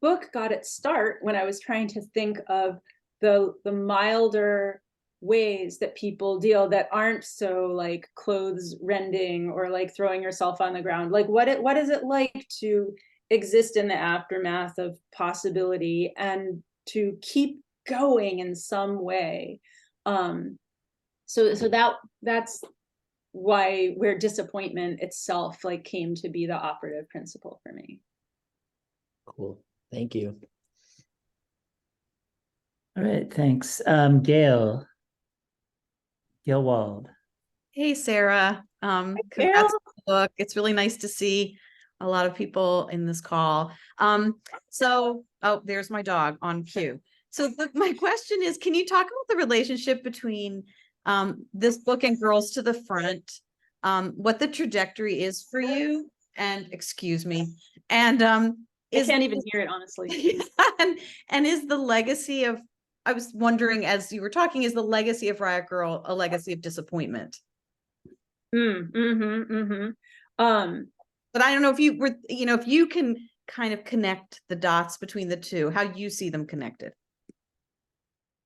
book got its start when I was trying to think of the milder ways that people deal that aren't so like clothes rending or like throwing yourself on the ground. Like what is it like to exist in the aftermath of possibility and to keep going in some way? So that's where disappointment itself like came to be the operative principle for me. Cool. Thank you. All right, thanks. Gail Wald. Hey, Sara. Congrats on the book. It's really nice to see a lot of people in this call. Oh, there's my dog on cue. So my question is, can you talk about the relationship between this book and Girls to the Front, what the trajectory is for you, and excuse me, and I can't even hear it, honestly. and is the legacy of, I was wondering as you were talking, is the legacy of Riot Grrrl a legacy of disappointment? But I don't know if you were, if you can kind of connect the dots between the two, how you see them connected.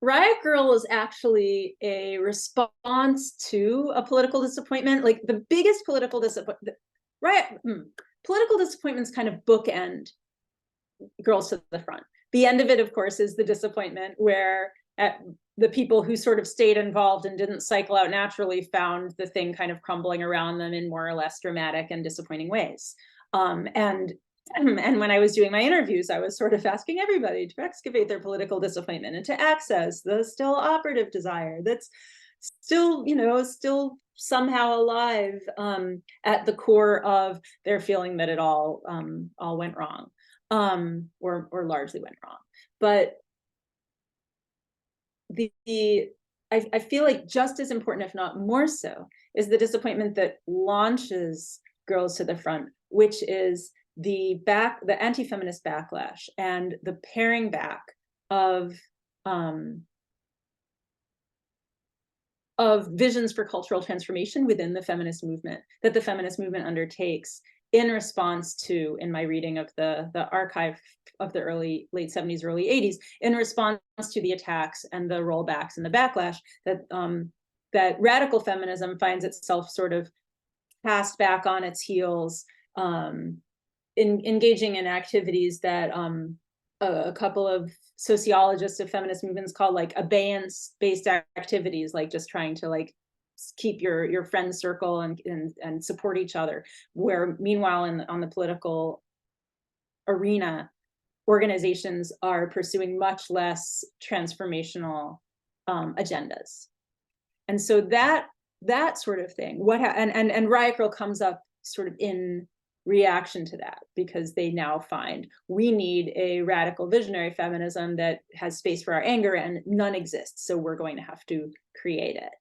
Riot Girl is actually a response to a political disappointment. Like the biggest political disappointment, political disappointments kind of bookend Girls to the Front. The end of it, of course, is the disappointment where the people who sort of stayed involved and didn't cycle out naturally found the thing kind of crumbling around them in more or less dramatic and disappointing ways. And when I was doing my interviews, I was sort of asking everybody to excavate their political disappointment and to access the still operative desire that's still, still somehow alive at the core of their feeling that it all went wrong, or largely went wrong. But I feel like just as important, if not more so, is the disappointment that launches Girls to the Front, which is the anti-feminist backlash and the paring back of visions for cultural transformation within the feminist movement that the feminist movement undertakes in response to, in my reading of the archive of the late 70s, early 80s, in response to the attacks and the rollbacks and the backlash that radical feminism finds itself sort of cast back on its heels, engaging in activities that a couple of sociologists of feminist movements call like abeyance-based activities, like just trying to like keep your friend circle and support each other, where meanwhile on the political arena, organizations are pursuing much less transformational agendas. And so that sort of thing, and Riot Girl comes up sort of in reaction to that, because they now find we need a radical visionary feminism that has space for our anger, and none exists, so we're going to have to create it.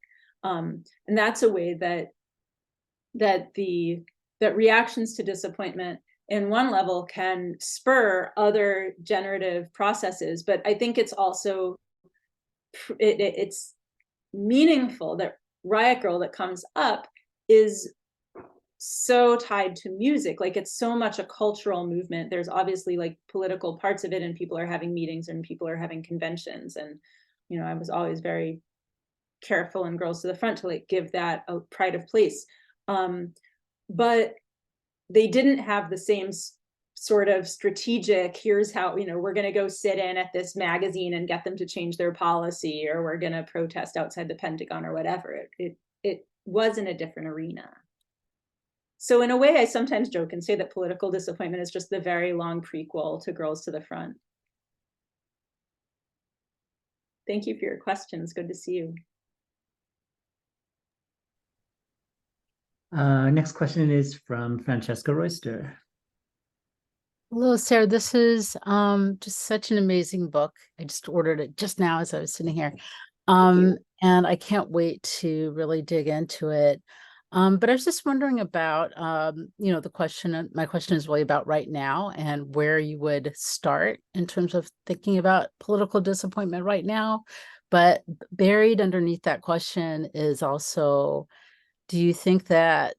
And that's a way that reactions to disappointment in one level can spur other generative processes. But I think it's also it's meaningful that Riot Girl that comes up is so tied to music. Like it's so much a cultural movement. There's obviously like political parts of it, and people are having meetings and people are having conventions. And, I was always very careful in Girls to the Front to like give that a pride of place. But they didn't have the same sort of strategic, here's how, we're going to go sit in at this magazine and get them to change their policy, or we're going to protest outside the Pentagon or whatever. It was in a different arena. So in a way, I sometimes joke and say that political disappointment is just the very long prequel to Girls to the Front. Thank you for your questions. Good to see you. Next question is from Francesca Royster. Hello, Sarah. This is just such an amazing book. I just ordered it just now as I was sitting here. And I can't wait to really dig into it. But I was just wondering about, the question, my question is really about right now and where you would start in terms of thinking about political disappointment right now. But buried underneath that question is also, do you think that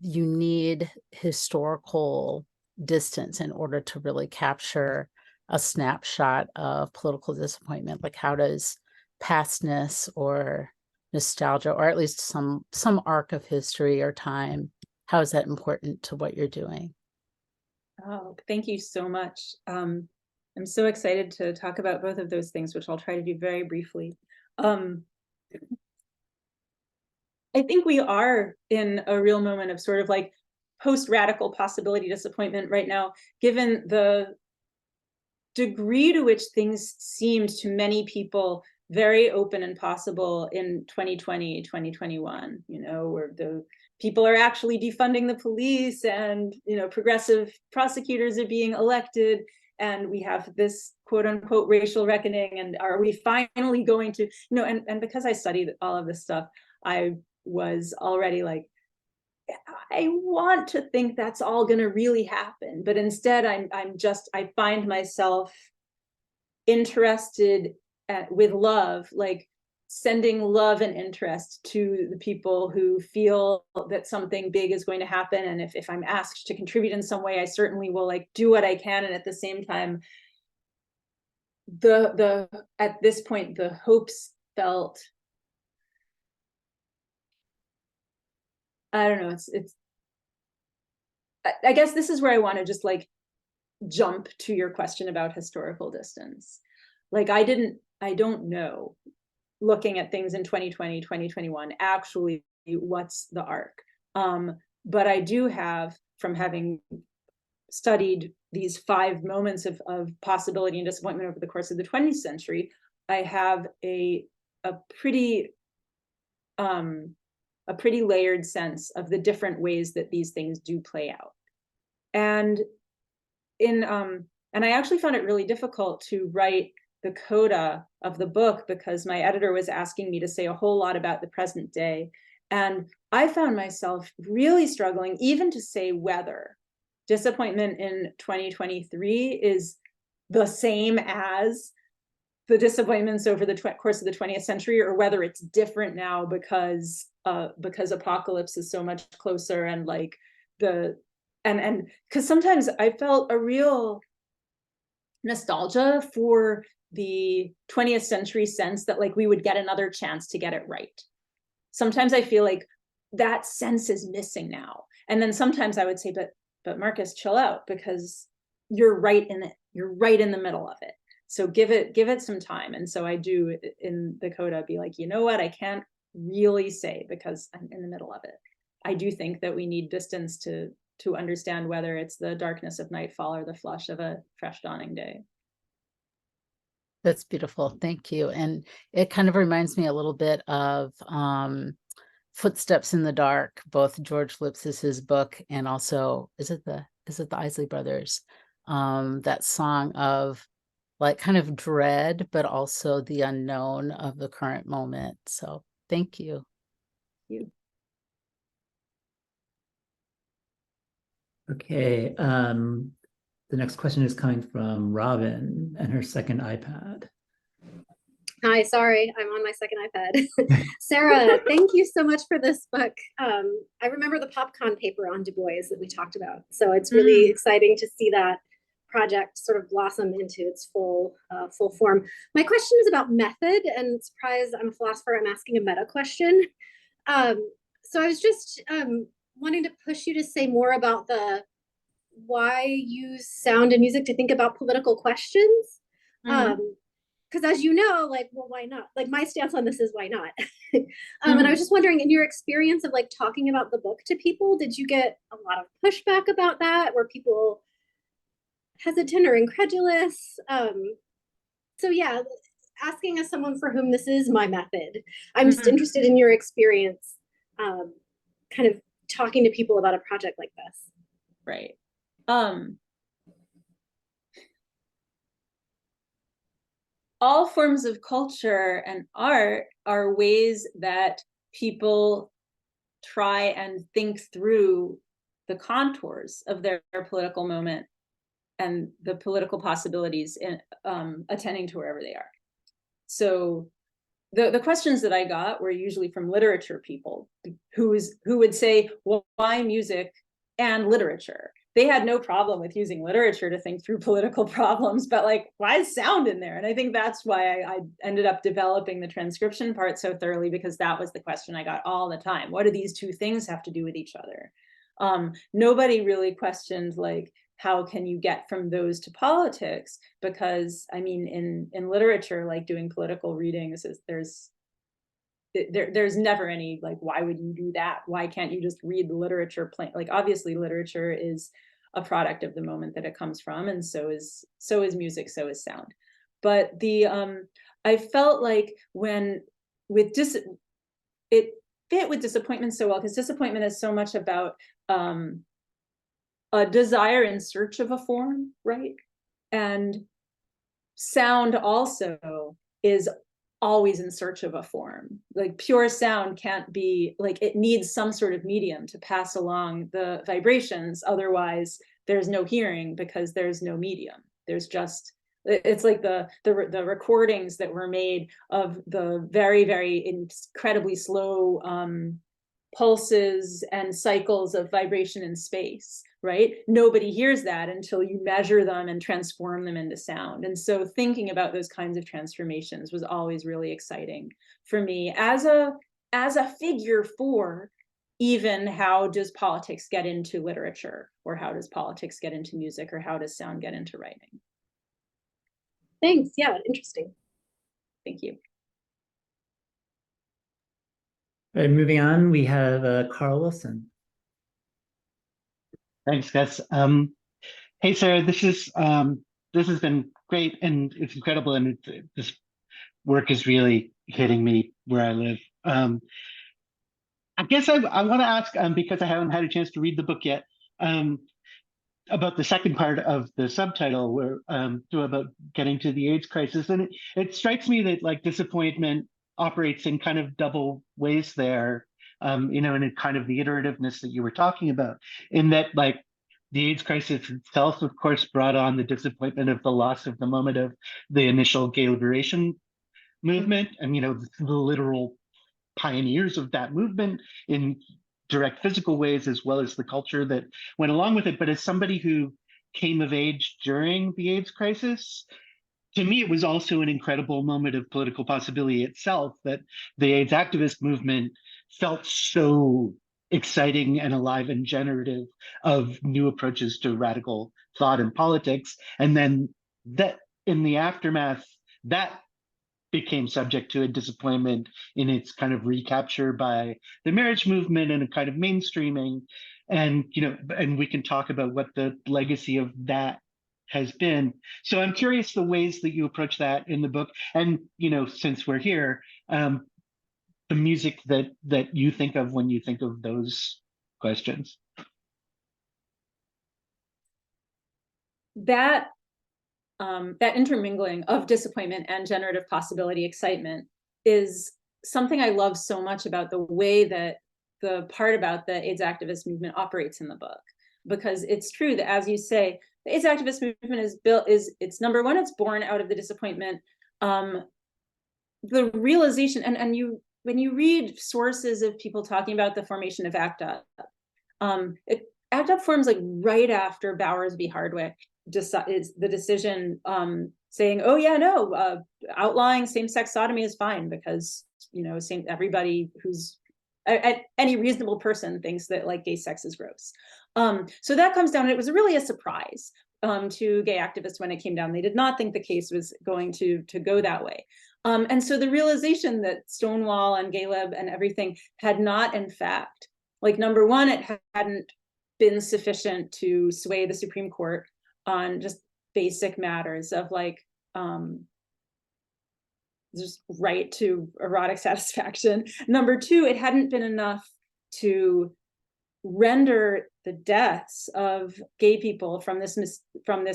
you need historical distance in order to really capture a snapshot of political disappointment? Like how does pastness or nostalgia, or at least some arc of history or time, how is that important to what you're doing? Oh, thank you so much. I'm so excited to talk about both of those things, which I'll try to do very briefly. I think we are in a real moment of sort of like post-radical possibility disappointment right now, given the degree to which things seemed to many people very open and possible in 2020, 2021, where the people are actually defunding the police, and, progressive prosecutors are being elected, and we have this quote unquote racial reckoning. And are we finally going to, and because I studied all of this stuff, I was already like, I want to think that's all going to really happen. But instead, I find myself interested with love, like sending love and interest to the people who feel that something big is going to happen. And if I'm asked to contribute in some way, I certainly will like do what I can. And at the same time, at this point, the hopes felt, I don't know, I guess this is where I want to just like jump to your question about historical distance. Like I don't know, looking at things in 2020, 2021, actually what's the arc. But I do have, from having studied these 5 moments of possibility and disappointment over the course of the 20th century, I have a pretty layered sense of the different ways that these things do play out. And I actually found it really difficult to write the coda of the book because my editor was asking me to say a whole lot about the present day. And I found myself really struggling even to say whether disappointment in 2023 is the same as the disappointments over the course of the 20th century, or whether it's different now because apocalypse is so much closer, and like and because sometimes I felt a real nostalgia for the 20th century sense that like we would get another chance to get it right. Sometimes I feel like that sense is missing now. And then sometimes I would say, but Marcus, chill out, because you're right in it. You're right in the middle of it. So give it some time. And so I do in the coda be like, you know what, I can't really say because I'm in the middle of it. I do think that we need distance to understand whether it's the darkness of nightfall or the flush of a fresh dawning day. That's beautiful. Thank you. And it kind of reminds me a little bit of Footsteps in the Dark, both George Lipsis's book and also, is it the Isley Brothers? That song of like kind of dread, but also the unknown of the current moment. So thank you. Thank you. Okay. The next question is coming from Robin and her second iPad. Hi, sorry, I'm on my second iPad. Sara, thank you so much for this book. I remember the PopCon paper on Du Bois that we talked about. So it's really exciting to see that project sort of blossom into its full form. My question is about method, and surprise, I'm a philosopher, I'm asking a meta question. So I was just wanting to push you to say more about why use sound and music to think about political questions. Because as you know, like, well, why not? Like my stance on this is why not? And I was just wondering, in your experience of like talking about the book to people, did you get a lot of pushback about that? Were people hesitant or incredulous? So yeah, asking as someone for whom this is my method, I'm just interested in your experience, kind of talking to people about a project like this. Right. All forms of culture and art are ways that people try and think through the contours of their political moment and the political possibilities in attending to wherever they are. So the questions that I got were usually from literature people who would say, well, why music and literature? They had no problem with using literature to think through political problems, but like, why is sound in there? And I think that's why I ended up developing the transcription part so thoroughly, because that was the question I got all the time. What do these two things have to do with each other? Nobody really questioned like, how can you get from those to politics? Because I mean, in literature, like doing political readings, there's never any like, why would you do that? Why can't you just read the literature like obviously literature is a product of the moment that it comes from, and so is music, so is sound. But I felt like it fit with disappointment so well, because disappointment is so much about a desire in search of a form, right? And sound also is always in search of a form. Like pure sound can't be like, it needs some sort of medium to pass along the vibrations. Otherwise there's no hearing, because there's no medium. There's just It's like the recordings that were made of the very, very incredibly slow pulses and cycles of vibration in space, right? Nobody hears that until you measure them and transform them into sound. And so thinking about those kinds of transformations was always really exciting for me as a figure for even how does politics get into literature, or how does politics get into music, or how does sound get into writing? Thanks. Yeah, interesting. Thank you. All right, moving on, we have Carl Wilson. Thanks, Gus. Hey, Sarah, this has been great, and it's incredible, and this work is really hitting me where I live. I guess I want to ask, because I haven't had a chance to read the book yet, about the second part of the subtitle, where about getting to the AIDS crisis, and it strikes me that like disappointment operates in kind of double ways there, in a kind of the iterativeness that you were talking about, in that like the AIDS crisis itself, of course, brought on the disappointment of the loss of the moment of the initial gay liberation movement, and the literal pioneers of that movement in direct physical ways, as well as the culture that went along with it. But as somebody who came of age during the AIDS crisis, to me, it was also an incredible moment of political possibility itself, that the AIDS activist movement felt so exciting and alive and generative of new approaches to radical thought and politics. And then that in the aftermath, that became subject to a disappointment in its kind of recapture by the marriage movement and a kind of mainstreaming. And and we can talk about what the legacy of that has been. So I'm curious the ways that you approach that in the book, and since we're here, the music that you think of when you think of those questions. That intermingling of disappointment and generative possibility excitement is something I love so much about the way that the part about the AIDS activist movement operates in the book, because it's true that, as you say, the AIDS activist movement it's number one, it's born out of the disappointment, the realization, and when you read sources of people talking about the formation of ACT UP, ACT UP forms like right after Bowers v. Hardwick is the decision, saying, oh yeah, no, outlawing same-sex sodomy is fine, because everybody who's any reasonable person thinks that like gay sex is gross. So that comes down, and it was really a surprise to gay activists when it came down. They did not think the case was going to go that way. And so the realization that Stonewall and Gay Lib and everything had not, in fact, like, number one, it hadn't been sufficient to sway the Supreme Court on just basic matters of like just right to erotic satisfaction. Number two, it hadn't been enough to render the deaths of gay people from this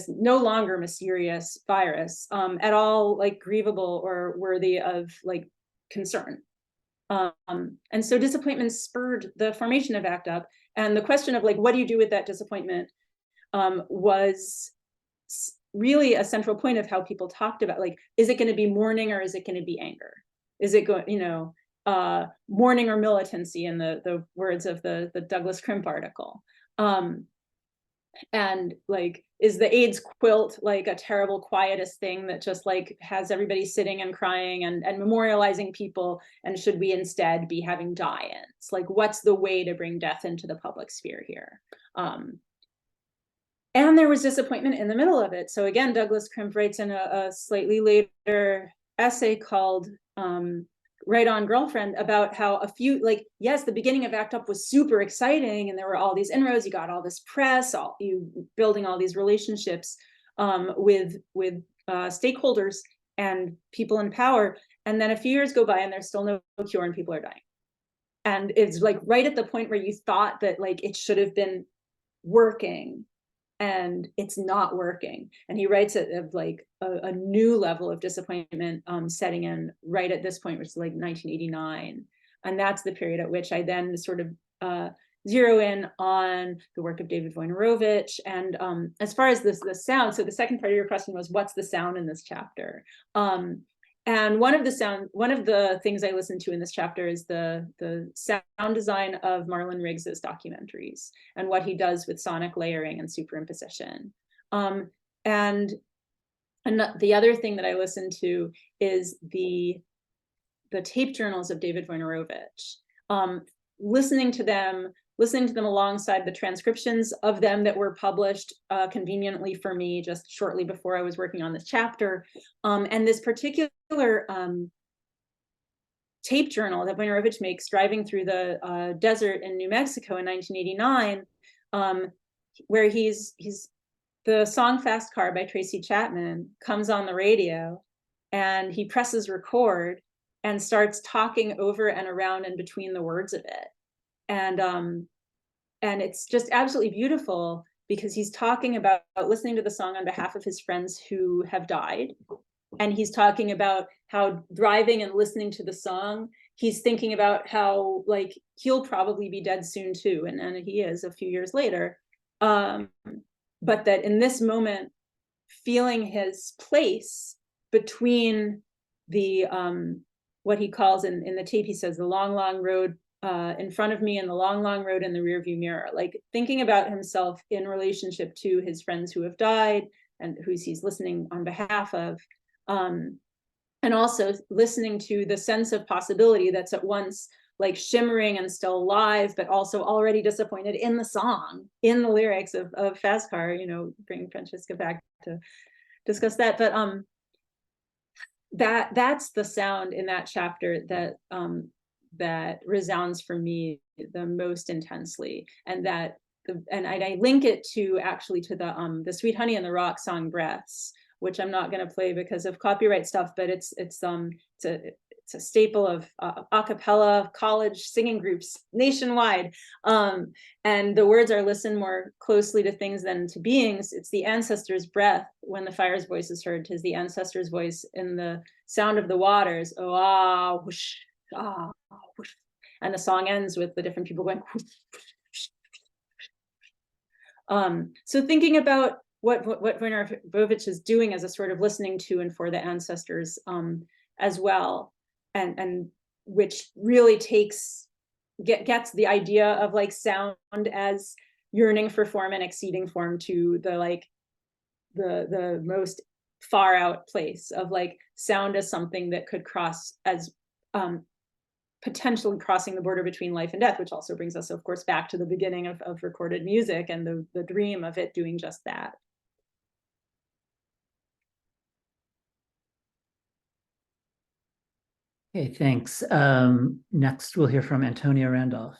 no longer mysterious virus at all like grievable or worthy of like concern. And so disappointment spurred the formation of ACT UP, and the question of like, what do you do with that disappointment was really a central point of how people talked about, like, is it going to be mourning or is it going to be anger? Is it going, mourning or militancy, in the words of the Douglas Crimp article? And like, is the AIDS quilt like a terrible quietist thing that just like has everybody sitting and crying and memorializing people? And should we instead be having die-ins? Like, what's the way to bring death into the public sphere here? And there was disappointment in the middle of it. So again, Douglas Crimp writes in a slightly later essay called Right On Girlfriend about how yes, the beginning of ACT UP was super exciting, and there were all these inroads, you got all this press, you building all these relationships with stakeholders and people in power. And then a few years go by and there's still no cure and people are dying. And it's like right at the point where you thought that like it should have been working, and it's not working. And he writes it of like a new level of disappointment setting in right at this point, which is like 1989. And that's the period at which I then sort of zero in on the work of David Wojnarowicz. And as far as the sound, so the second part of your question was, what's the sound in this chapter? And one of the things I listened to in this chapter is the sound design of Marlon Riggs's documentaries and what he does with sonic layering and superimposition. And the other thing that I listened to is the tape journals of David Wojnarowicz. Listening to them alongside the transcriptions of them that were published conveniently for me just shortly before I was working on this chapter. And this particular tape journal that Wojnarowicz makes driving through the desert in New Mexico in 1989, where the song Fast Car by Tracy Chapman comes on the radio, and he presses record and starts talking over and around and between the words of it. And it's just absolutely beautiful because he's talking about listening to the song on behalf of his friends who have died. And he's talking about how driving and listening to the song, he's thinking about how like he'll probably be dead soon too. And he is a few years later. But that in this moment, feeling his place between the, what he calls in the tape, he says, the long, long road in front of me and the long, long road in the rearview mirror, like thinking about himself in relationship to his friends who have died and who he's listening on behalf of. And also listening to the sense of possibility that's at once like shimmering and still alive, but also already disappointed in the song, in the lyrics of Fast Car, you know, bring Francesca back to discuss that. But that's the sound in that chapter that that resounds for me the most intensely, and that I link it to actually to the Sweet Honey and the Rock song Breaths, which I'm not going to play because of copyright stuff, but it's a staple of a cappella college singing groups nationwide. And the words are listen more closely to things than to beings. It's the ancestor's breath when the fire's voice is heard. 'Tis the ancestor's voice in the sound of the waters. Oh, ah, whoosh, ah, whoosh. And the song ends with the different people going whoosh, whoosh, whoosh. So thinking about what Wojnarowicz is doing as a sort of listening to and for the ancestors as well, and which really gets the idea of like sound as yearning for form and exceeding form to the like the most far out place of like sound as something that could cross as potentially crossing the border between life and death, which also brings us, of course, back to the beginning of recorded music and the dream of it doing just that. Okay, thanks. Next, we'll hear from Antonia Randolph.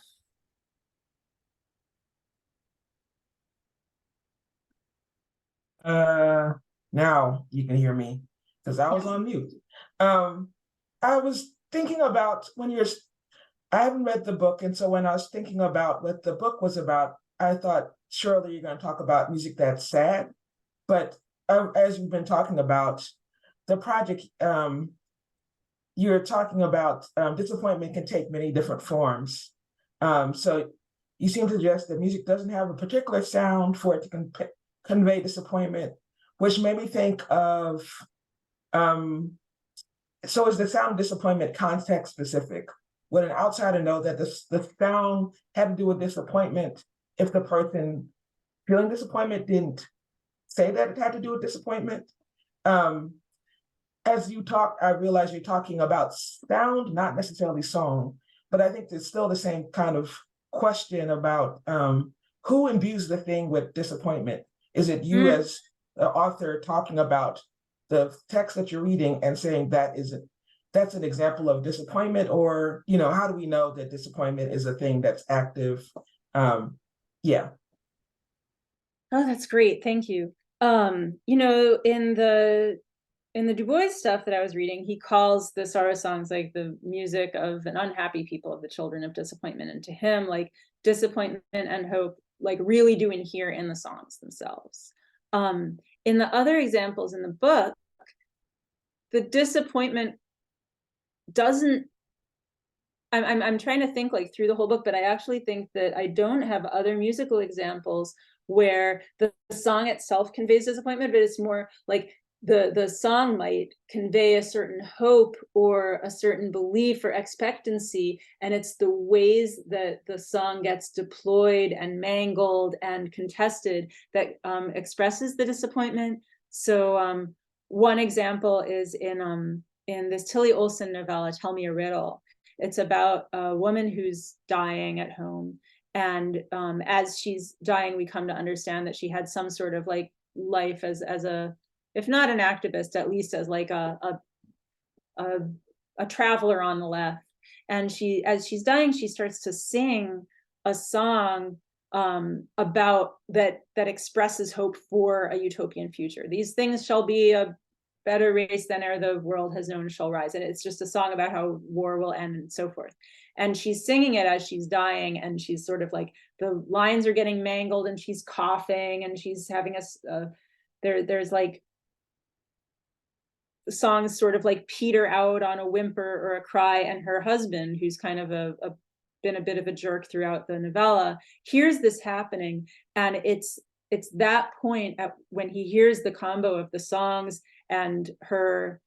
Now you can hear me because I was on mute. I was thinking about I haven't read the book, and so when I was thinking about what the book was about, I thought surely you're going to talk about music that's sad. But as you've been talking about the project, you're talking about disappointment can take many different forms. So you seem to suggest that music doesn't have a particular sound for it to convey disappointment, which made me think of, so is the sound disappointment context specific? Would an outsider know that the sound had to do with disappointment if the person feeling disappointment didn't say that it had to do with disappointment? As you talk, I realize you're talking about sound, not necessarily song, but I think it's still the same kind of question about who imbues the thing with disappointment. Is it you as the author talking about the text that you're reading and saying that's an example of disappointment, or, you know, how do we know that disappointment is a thing that's active? Yeah. Oh, that's great. Thank you. You know, in the Du Bois stuff that I was reading, he calls the sorrow songs like the music of an unhappy people, of the children of disappointment. And to him, like disappointment and hope, like really do inhere in the songs themselves. In the other examples in the book, the disappointment doesn't, I'm trying to think like through the whole book, but I actually think that I don't have other musical examples where the song itself conveys disappointment, but it's more like the song might convey a certain hope or a certain belief or expectancy, and it's the ways that the song gets deployed and mangled and contested that expresses the disappointment. So one example is in this Tilly Olsen novella, Tell Me a Riddle. It's about a woman who's dying at home, and as she's dying, we come to understand that she had some sort of like life as a, if not an activist, at least as like a traveler on the left. And she, as she's dying, she starts to sing a song about that expresses hope for a utopian future. These things shall be a better race than e'er the world has known shall rise. And it's just a song about how war will end and so forth. And she's singing it as she's dying, and she's sort of like, the lines are getting mangled, and she's coughing, and she's having there's like, the songs sort of like peter out on a whimper or a cry, and her husband, who's kind of been a bit of a jerk throughout the novella, hears this happening, and it's that point when he hears the combo of the songs and her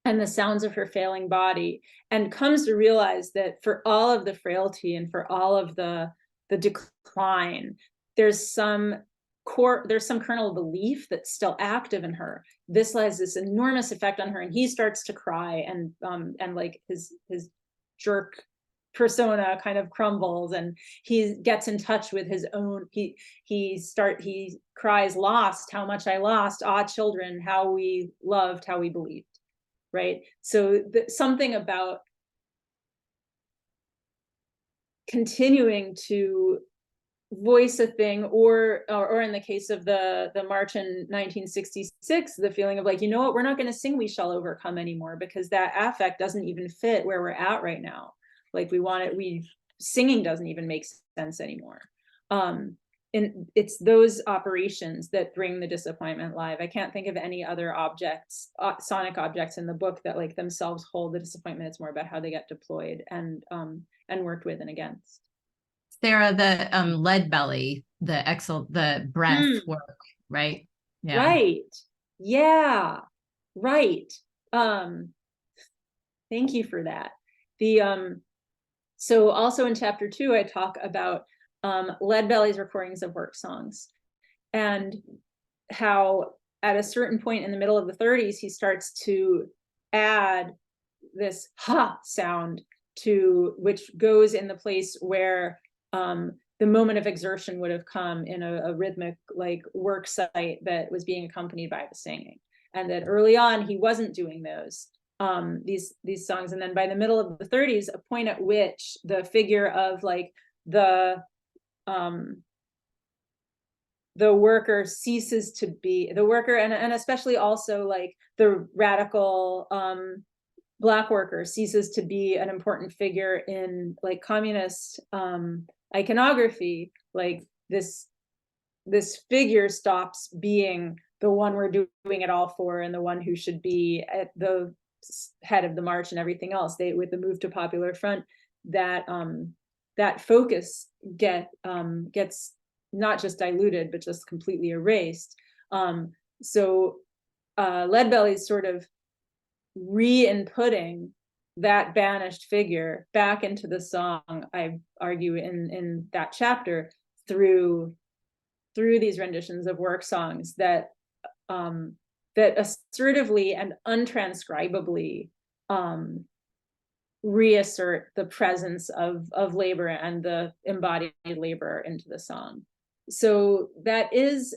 and the sounds of her failing body, and comes to realize that for all of the frailty and for all of the decline, there's some kernel of belief that's still active in her. This has this enormous effect on her, and he starts to cry, and like his jerk persona kind of crumbles, and he gets in touch with his own, he cries, lost, how much I lost, ah children, how we loved, how we believed, right? So something about continuing to voice a thing, or in the case of the march in 1966, the feeling of like, you know what, we're not going to sing We Shall Overcome anymore, because that affect doesn't even fit where we're at right now. Like singing doesn't even make sense anymore. And it's those operations that bring the disappointment live. I can't think of any other objects, sonic objects in the book that like themselves hold the disappointment. It's more about how they get deployed and worked with and against. Sara, the lead belly, the breath work, right? Yeah. Right. Yeah. Right. Thank you for that. So also in chapter 2, I talk about Lead Belly's recordings of work songs, and how at a certain point in the middle of the 30s, he starts to add this ha sound to, which goes in the place where the moment of exertion would have come in a rhythmic like work site that was being accompanied by the singing, and that early on he wasn't doing those these songs. And then by the middle of the 30s, a point at which the figure of like the worker ceases to be the worker, and especially also like the radical Black worker ceases to be an important figure in like communist iconography. Like this figure stops being the one we're doing it all for, and the one who should be at the head of the march and everything else. With the move to Popular Front, that focus gets not just diluted, but just completely erased. So Leadbelly's sort of re-inputting that banished figure back into the song, I argue in that chapter, through these renditions of work songs that assertively and untranscribably reassert the presence of labor and the embodied labor into the song. So that is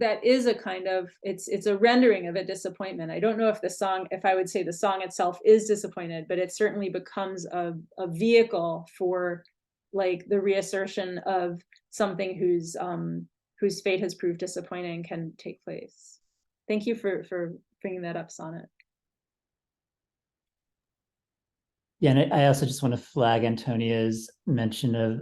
a kind of, it's a rendering of a disappointment. I don't know if I would say the song itself is disappointed, but it certainly becomes a vehicle for like the reassertion of something whose fate has proved disappointing can take place. Thank you for bringing that up, Sonnet. Yeah, and I also just want to flag Antonia's mention of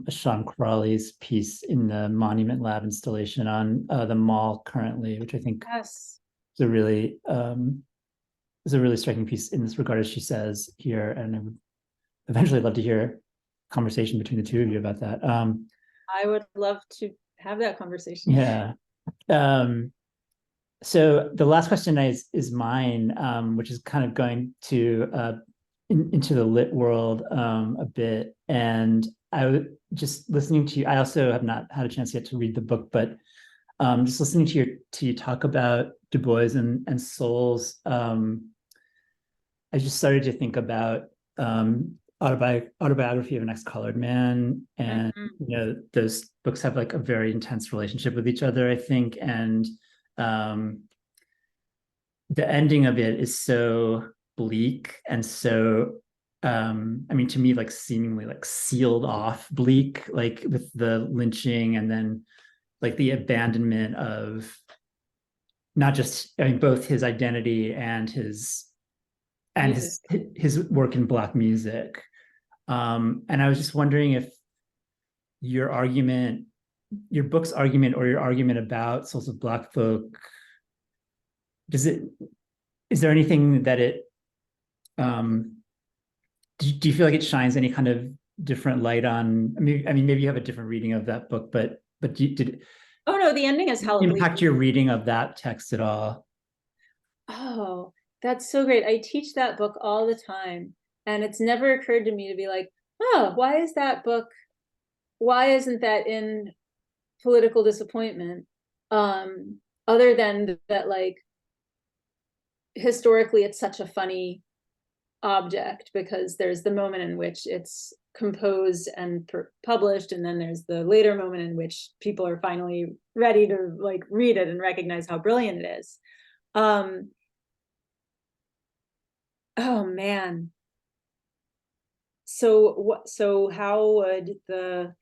Sean Crawley's piece in the Monument Lab installation on the mall currently, which I think is a really striking piece in this regard, as she says here. And I would eventually love to hear a conversation between the two of you about that. I would love to have that conversation. Yeah. So the last question is mine, which is kind of going to into the lit world a bit. And I was just listening to you. I also have not had a chance yet to read the book, but just listening to you talk about Du Bois and souls, I just started to think about Autobiography of an Ex-Colored Man, and you know, those books have like a very intense relationship with each other, I think, and the ending of it is so bleak and so I mean, to me, like seemingly like sealed off bleak, like with the lynching and then like the abandonment of not just, I mean, both his identity and his work in Black music. And I was just wondering if your argument, your book's argument, or your argument about Souls of Black Folk, is there anything that it do you feel like it shines any kind of different light on? I mean, maybe you have a different reading of that book, but did Oh no, the ending is hell impact your reading of that text at all? Oh, that's so great. I teach that book all the time, and it's never occurred to me to be like, oh, why is that book, why isn't that in Political Disappointment? Other than that, like, historically, it's such a funny object because there's the moment in which it's composed and published, and then there's the later moment in which people are finally ready to like read it and recognize how brilliant it is. Oh man. So how would the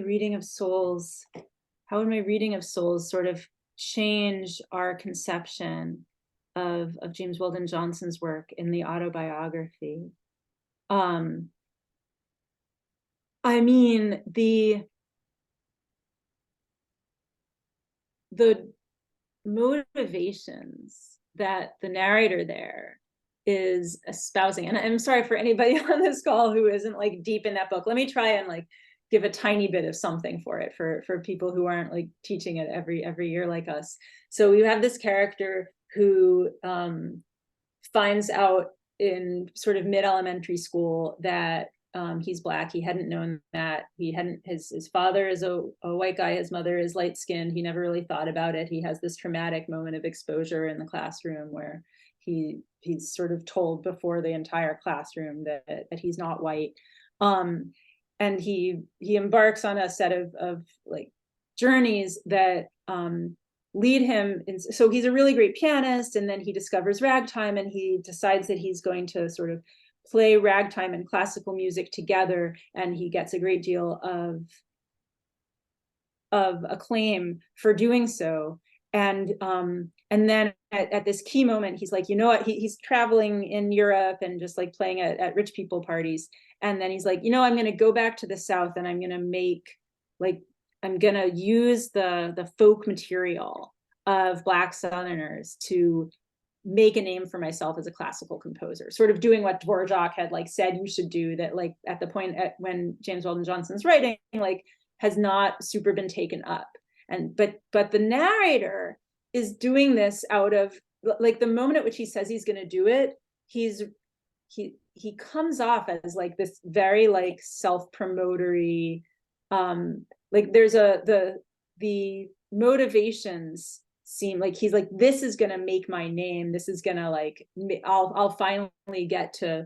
reading of souls, how would my reading of souls sort of change our conception of James Weldon Johnson's work in the autobiography? I mean, the motivations that the narrator there is espousing, and I'm sorry for anybody on this call who isn't like deep in that book. Let me try and like give a tiny bit of something for it for people who aren't like teaching it every year like us. So we have this character who finds out in sort of mid-elementary school that he's Black. He hadn't known that. His father is a white guy, his mother is light-skinned. He never really thought about it. He has this traumatic moment of exposure in the classroom where he's sort of told before the entire classroom that he's not white. And he embarks on a set of like journeys that lead him in, so he's a really great pianist, and then he discovers ragtime, and he decides that he's going to sort of play ragtime and classical music together, and he gets a great deal of acclaim for doing so. And then at this key moment, he's like, you know what, he's traveling in Europe and just like playing at rich people parties, and then he's like, you know, I'm going to go back to the South, and I'm going to make like, I'm going to use the folk material of Black Southerners to make a name for myself as a classical composer, sort of doing what Dvorak had like said you should do, that like at the point when James Weldon Johnson's writing like has not super been taken up. And but the narrator is doing this out of like the moment at which he says he's going to do it, he comes off as like this very like self-promotory, like there's the motivations seem like he's like, this is gonna make my name, this is gonna like, I'll finally get to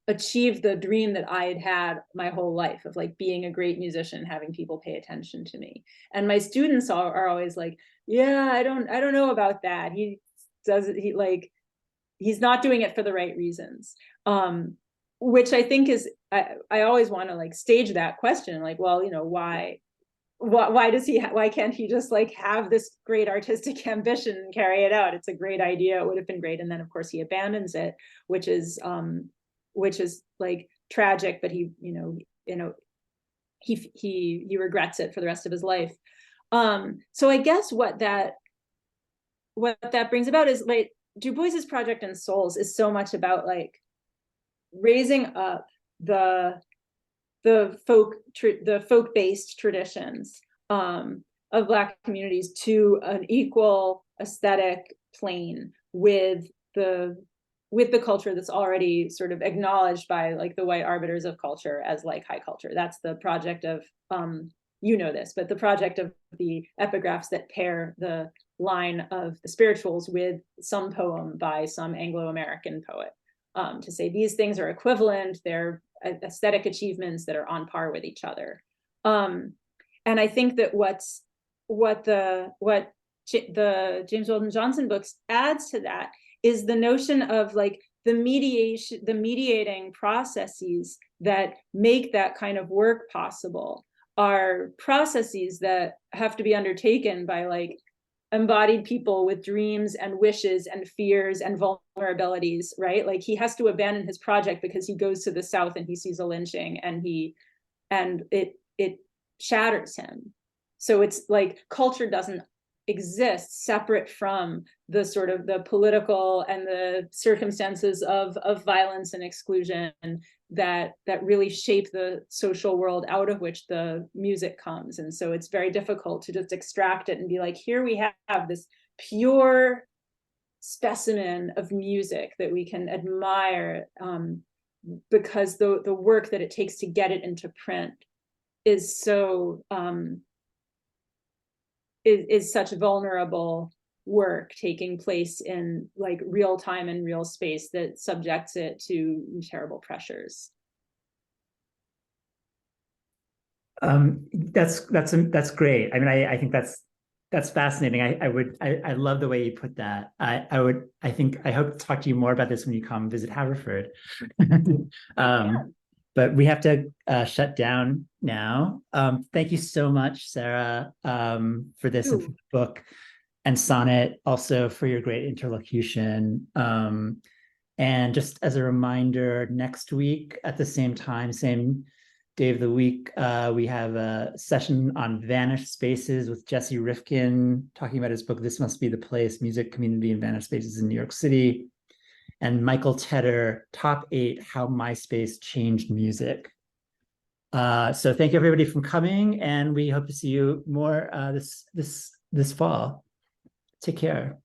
achieve the dream that I had my whole life of like being a great musician, having people pay attention to me. And my students are always like, yeah, I don't know about that. He does it, he's not doing it for the right reasons. Which I think is, I always want to like stage that question, like, well, you know, why can't he just like have this great artistic ambition and carry it out? It's a great idea, it would have been great. And then of course he abandons it, which is like tragic, but he regrets it for the rest of his life. So I guess what that brings about is like Du Bois's project in Souls is so much about like raising up the folk-based traditions of Black communities to an equal aesthetic plane with the culture that's already sort of acknowledged by like the white arbiters of culture as like high culture. That's the project of you know this, but the project of the epigraphs that pair the line of the spirituals with some poem by some Anglo-American poet, to say these things are equivalent, they're aesthetic achievements that are on par with each other. And I think that what the James Weldon Johnson books adds to that is the notion of like the mediating processes that make that kind of work possible are processes that have to be undertaken by like embodied people with dreams and wishes and fears and vulnerabilities, right? Like he has to abandon his project because he goes to the South and he sees a lynching and it shatters him. So it's like culture doesn't exist separate from the sort of the political and the circumstances of violence and exclusion that really shape the social world out of which the music comes. And so it's very difficult to just extract it and be like, here we have this pure specimen of music that we can admire, because the work that it takes to get it into print is so is such vulnerable work taking place in like real time and real space that subjects it to terrible pressures. That's great. I mean, I think that's fascinating. I love the way you put that. I hope to talk to you more about this when you come visit Haverford. But we have to shut down now. Thank you so much, Sara, for this and for the book, and Sonnet also for your great interlocution. And just as a reminder, next week at the same time, same day of the week, we have a session on vanished spaces with Jesse Rifkin, talking about his book, This Must Be the Place, Music, Community, and Vanished Spaces in New York City. And Michael Tedder, Top 8, How MySpace Changed Music. So thank you everybody for coming, and we hope to see you more this fall. Take care.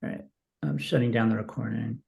All right, I'm shutting down the recording.